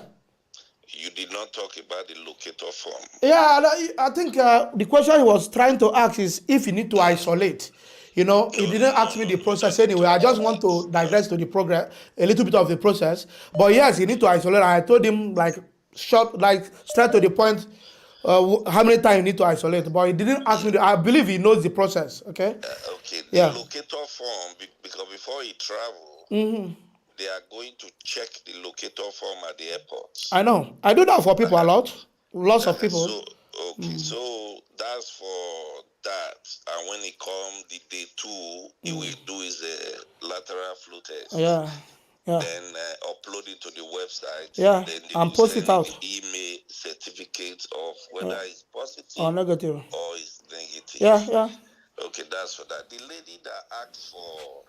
S6: You did not talk about the locator form. Yeah, I think the question he was trying to ask is if you need to isolate. You know, he didn't ask me the process anyway. I just want to digress to the progress, a little bit of the process. But yes, he need to isolate. I told him straight to the point, how many times you need to isolate. But he didn't ask me. I believe he knows the process. Okay. Okay. The locator form, because before he travel, they are going to check the locator form at the airport. I know. I do that for people a lot. Lots of people. So that's for that. And when he come the day 2, he will do his lateral flow test. Yeah. Then upload it to the website. Yeah. Then and post it out. Email certificate of whether it's positive or negative. Or it's negative. Yeah. Okay, that's for that. The lady that asked for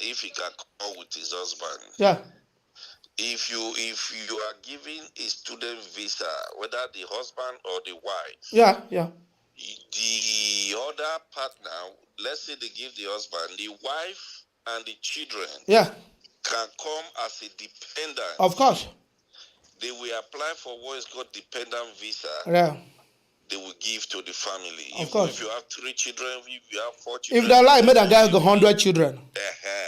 S6: if he can come with his husband. Yeah. If you are giving a student visa, whether the husband or the wife. Yeah. The other partner, let's say they give the husband, the wife and the children. Yeah. Can come as a dependent. Of course. They will apply for what is called dependent visa. Yeah. They will give to the family. Of course. If you have 3 children, if you have 4 children. If they like, make a guy go 100 children.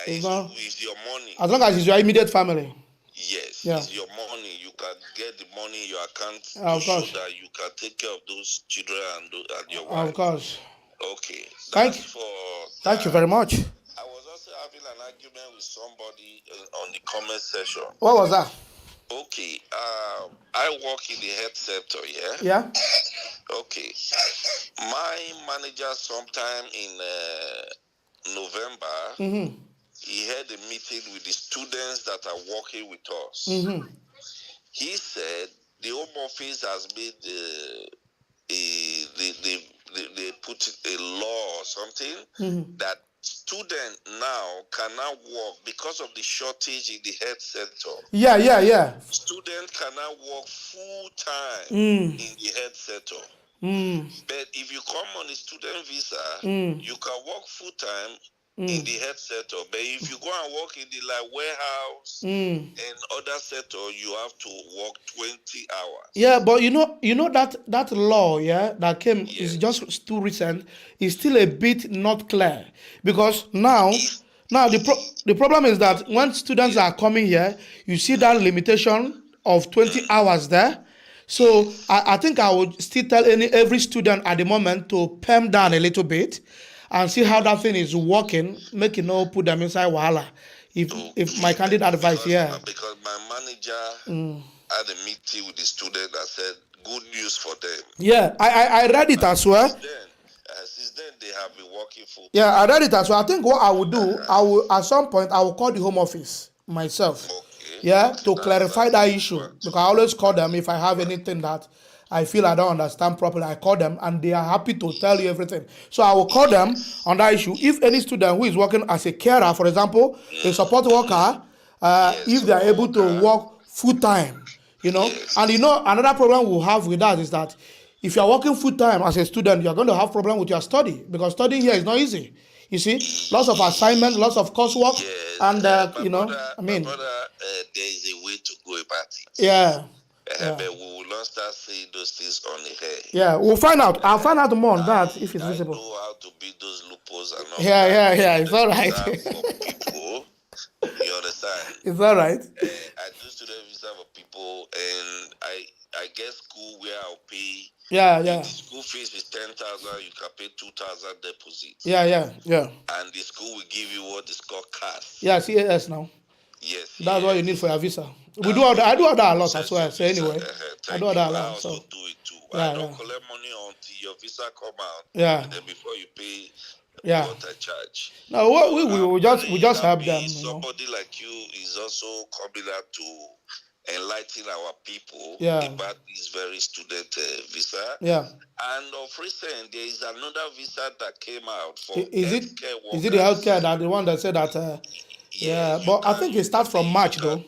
S6: It's your money. As long as it's your immediate family. Yes. Yeah. It's your money. You can get the money in your account to show that you can take care of those children and your wife. Of course. Okay. Thank you very much. I was also having an argument with somebody on the comment section. What was that? Okay, I work in the health sector, yeah? Yeah. Okay. My manager sometime in November, he had a meeting with the students that are working with us. He said the Home Office has made they put a law or something that students now cannot work because of the shortage in the health sector. Yeah. Students cannot work full time in the health sector. But if you come on a student visa, you can work full time in the health sector. But if you go and work in the like warehouse and other sector, you have to work 20 hours.
S1: Yeah, but you know that law, yeah, that came is just too recent. Is still a bit not clear because now the problem is that when students are coming here, you see that limitation of 20 hours there. So I think I would still tell every student at the moment to pam down a little bit and see how that thing is working, make it no put them inside wahala. If my candid advice, yeah.
S6: Because my manager had a meeting with the student that said good news for them.
S1: Yeah, I read it as well.
S6: Since then they have been working full time.
S1: Yeah, I read it as well. I think what I will do, I will at some point I will call the home office myself.
S6: Okay.
S1: Yeah, to clarify that issue. Because I always call them if I have anything that I feel I don't understand properly. I call them and they are happy to tell you everything. So I will call them on that issue. If any student who is working as a carer, for example, a support worker, if they are able to work full time, you know, and you know another problem we'll have with that is that if you are working full time as a student, you are going to have problem with your study because studying here is not easy. You see, lots of assignments, lots of coursework, and you know, I mean,
S6: there is a way to go about it.
S1: Yeah.
S6: But we will not start saying those things on the air.
S1: Yeah, we'll find out. I'll find out more on that if it's visible.
S6: I know how to beat those loopholes and all
S1: Yeah, it's all right.
S6: For people, you understand?
S1: It's all right.
S6: I do student visa for people, and I get school where I'll pay.
S1: Yeah.
S6: The school fees is 10,000. You can pay 2,000 deposit.
S1: Yeah.
S6: And the school will give you what is called cash.
S1: Yeah, CAS now.
S6: Yes.
S1: That's what you need for your visa. We do all that. I do all that a lot as well. So anyway, I do all that a lot.
S6: I also do it too.
S1: Yeah,
S6: I don't collect money until your visa come out.
S1: Yeah.
S6: And then before you pay what I charge.
S1: No, what we just help them.
S6: Somebody like you is also coming out to enlighten our people about this very student visa.
S1: Yeah.
S6: And of recent, there is another visa that came out for
S1: healthcare workers. Is it the healthcare that the one that said that? But I think it starts from March though.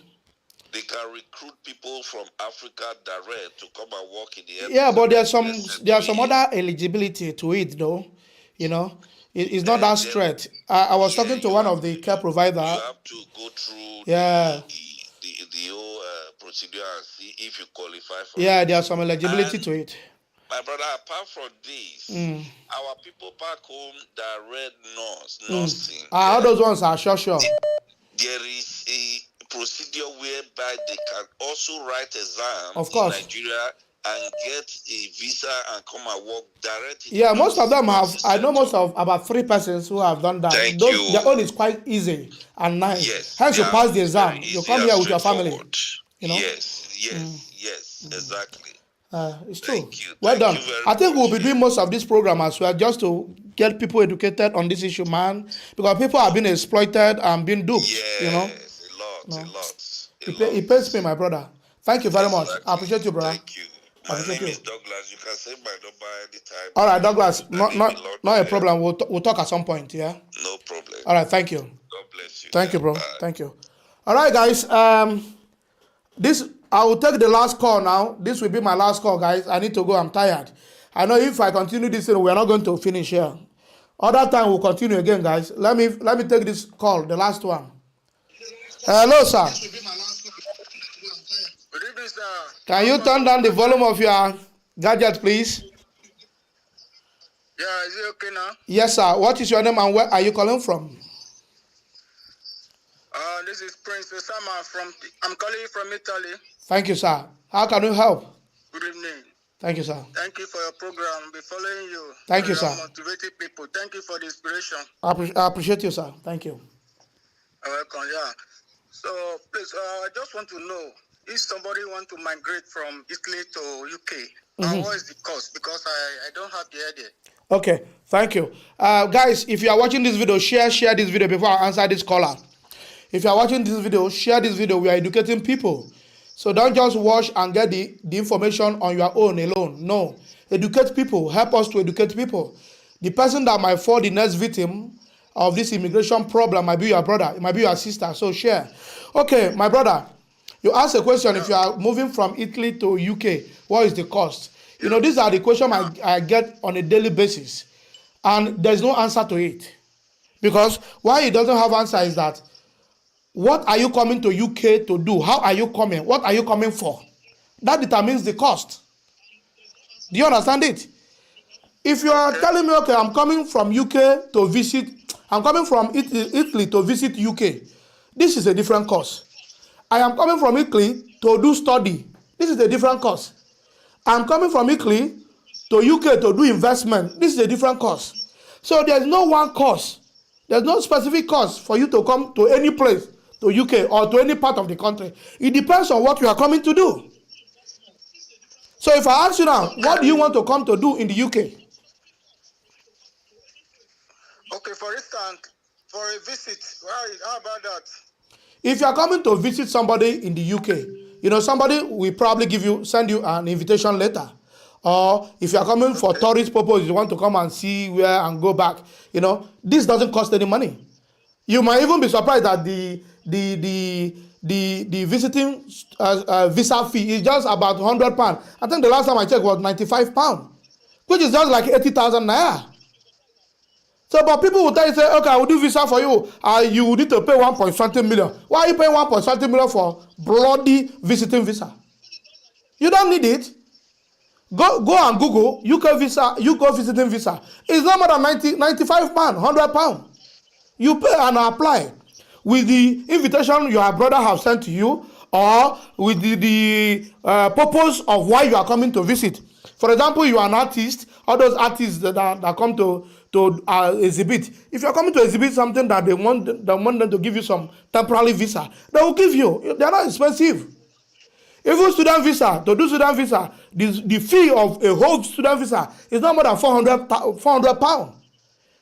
S6: They can recruit people from Africa direct to come and work in the health.
S1: Yeah, but there's some other eligibility to it though. You know, it's not that straight. I was talking to one of the care provider.
S6: You have to go through the whole procedure and see if you qualify for it.
S1: Yeah, there's some eligibility to it.
S6: My brother, apart from this, our people back home that read nursing.
S1: All those ones are sure.
S6: There is a procedure whereby they can also write exam
S1: in
S6: Nigeria and get a visa and come and work directly.
S1: Yeah, most of them have. I know most of about 3 persons who have done that. Their own is quite easy and nice.
S6: Yes,
S1: hence you pass the exam. You come here with your family. You know?
S6: Yes, exactly.
S1: It's true. Well done. I think we'll be doing most of this program as well, just to get people educated on this issue, man. Because people are being exploited and being duped.
S6: Yes,
S1: you know,
S6: a lot.
S1: It pays me, my brother. Thank you very much. I appreciate you, brother.
S6: Thank you. My name is Douglas. You can save my number anytime.
S1: All right, Douglas. Not a problem. We'll talk at some point. Yeah.
S6: No problem.
S1: All right. Thank you.
S6: God bless you.
S1: Thank you, bro.
S6: Bye.
S1: Thank you. All right, guys. I will take the last call now. This will be my last call, guys. I need to go. I'm tired. I know if I continue this, we are not going to finish here. Other time we'll continue again, guys. Let me take this call, the last one. Hello, sir.
S3: Good evening, sir.
S1: Can you turn down the volume of your gadget, please?
S3: Yeah, is it okay now?
S1: Yes, sir. What is your name and where are you calling from?
S3: This is Prince Osama I'm calling you from Italy.
S1: Thank you, sir. How can we help?
S3: Good evening.
S1: Thank you, sir.
S3: Thank you for your program. I'll be following you.
S1: Thank you, sir.
S3: Motivating people. Thank you for the inspiration.
S1: I appreciate you, sir. Thank you.
S3: You're welcome, yeah. So, please, I just want to know if somebody want to migrate from Italy to UK, what is the cost? Because I don't have the idea.
S1: Okay, thank you. Guys, if you are watching this video, share this video before I answer this caller. If you are watching this video, share this video. We are educating people. So don't just watch and get the information on your own alone. No. Educate people. Help us to educate people. The person that might fall the next victim of this immigration problem might be your brother. It might be your sister. So share. Okay, my brother, you asked a question. If you are moving from Italy to UK, what is the cost? You know, these are the questions I get on a daily basis. And there's no answer to it. Because why he doesn't have answer is that, what are you coming to UK to do? How are you coming? What are you coming for? That determines the cost. Do you understand it? If you are telling me, okay, I'm coming from UK to visit, I'm coming from Italy to visit UK, this is a different cost. I am coming from Italy to do study. This is a different cost. I'm coming from Italy to UK to do investment. This is a different cost. So there's no one cost. There's no specific cost for you to come to any place, to UK or to any part of the country. It depends on what you are coming to do. So if I ask you now, what do you want to come to do in the UK?
S3: Okay, for instance, for a visit, how about that?
S1: If you are coming to visit somebody in the UK, somebody will probably send you an invitation letter. Or if you are coming for tourist purpose, you want to come and see where and go back, this doesn't cost any money. You might even be surprised that the visiting visa fee is just about £100. I think the last time I checked was £95, which is just like 80,000 naira. So, but people will tell you, say, okay, I will do visa for you. You will need to pay 1.something million. Why are you paying 1.something million for bloody visiting visa? You don't need it. Go and Google UK visa, UK visiting visa. It's not more than £95, £100. You pay and apply with the invitation your brother have sent to you, or with the purpose of why you are coming to visit. For example, you are an artist. All those artists that come to exhibit. If you are coming to exhibit something that they want them to give you some temporary visa, they will give you. They are not expensive. Even student visa, to do student visa, the fee of a whole student visa is not more than £400,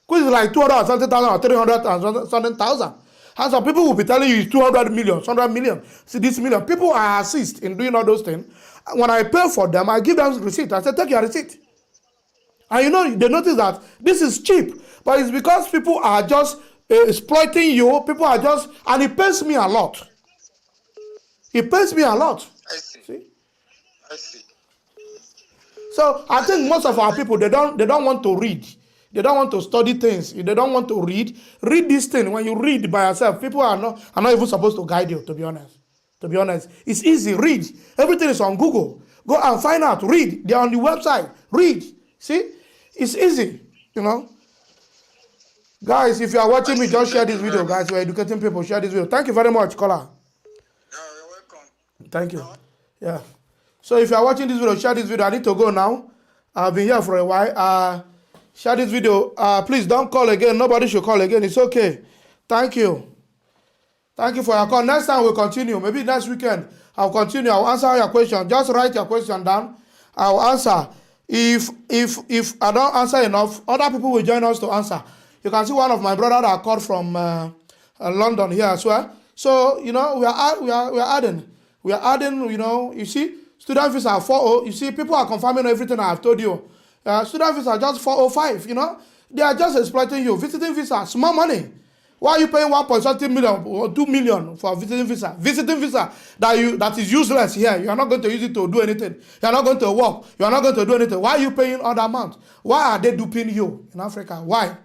S1: which is like 200,000 or 300,000. And some people will be telling you it's 200 million, 100 million. See, this million. People are assist in doing all those things. When I pay for them, I give them receipt. I say, take your receipt. And they notice that this is cheap. But it's because people are just exploiting you. People are just, and it pays me a lot. It pays me a lot.
S3: I see. I see.
S1: So I think most of our people, they don't want to read. They don't want to study things. They don't want to read. Read this thing. When you read by yourself, people are not even supposed to guide you, to be honest. To be honest. It's easy. Read. Everything is on Google. Go and find out. Read. They're on the website. Read. See? It's easy. Guys, if you are watching me, just share this video, guys. We're educating people. Share this video. Thank you very much, caller.
S3: You're welcome.
S1: Thank you. Yeah. So if you are watching this video, share this video. I need to go now. I've been here for a while. Share this video. Please don't call again. Nobody should call again. It's okay. Thank you. Thank you for your call. Next time we'll continue. Maybe next weekend I'll continue. I'll answer your question. Just write your question down. I'll answer. If I don't answer enough, other people will join us to answer. You can see one of my brother that called from London here as well. So we are adding. We are adding. You see, student visa are 40. You see, people are confirming everything I have told you. Student visa are just 405. They are just exploiting you. Visiting visa, small money. Why are you paying 1.something million or 2 million for visiting visa? Visiting visa that is useless here. You are not going to use it to do anything. You are not going to work. You are not going to do anything. Why are you paying all that amount? Why are they duping you in Africa? Why?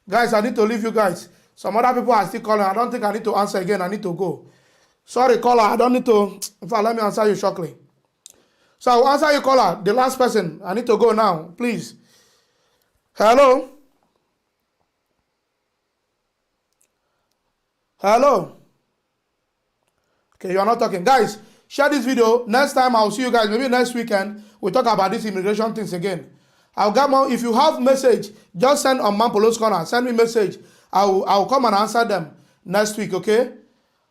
S1: Guys, I need to leave you guys. Some other people are still calling. I don't think I need to answer again. I need to go. Sorry, caller. I don't need to. In fact, let me answer you shortly. So I'll answer you, caller. The last person. I need to go now. Please. Hello? Hello? Okay, you are not talking. Guys, share this video. Next time, I'll see you guys. Maybe next weekend, we'll talk about these immigration things again. I'll get more. If you have message, just send on Mampolo's Corner. Send me message. I'll come and answer them next week, okay?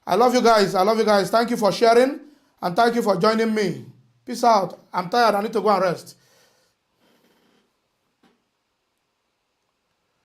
S1: I love you guys. I love you guys. Thank you for sharing, and thank you for joining me. Peace out. I'm tired. I need to go and rest.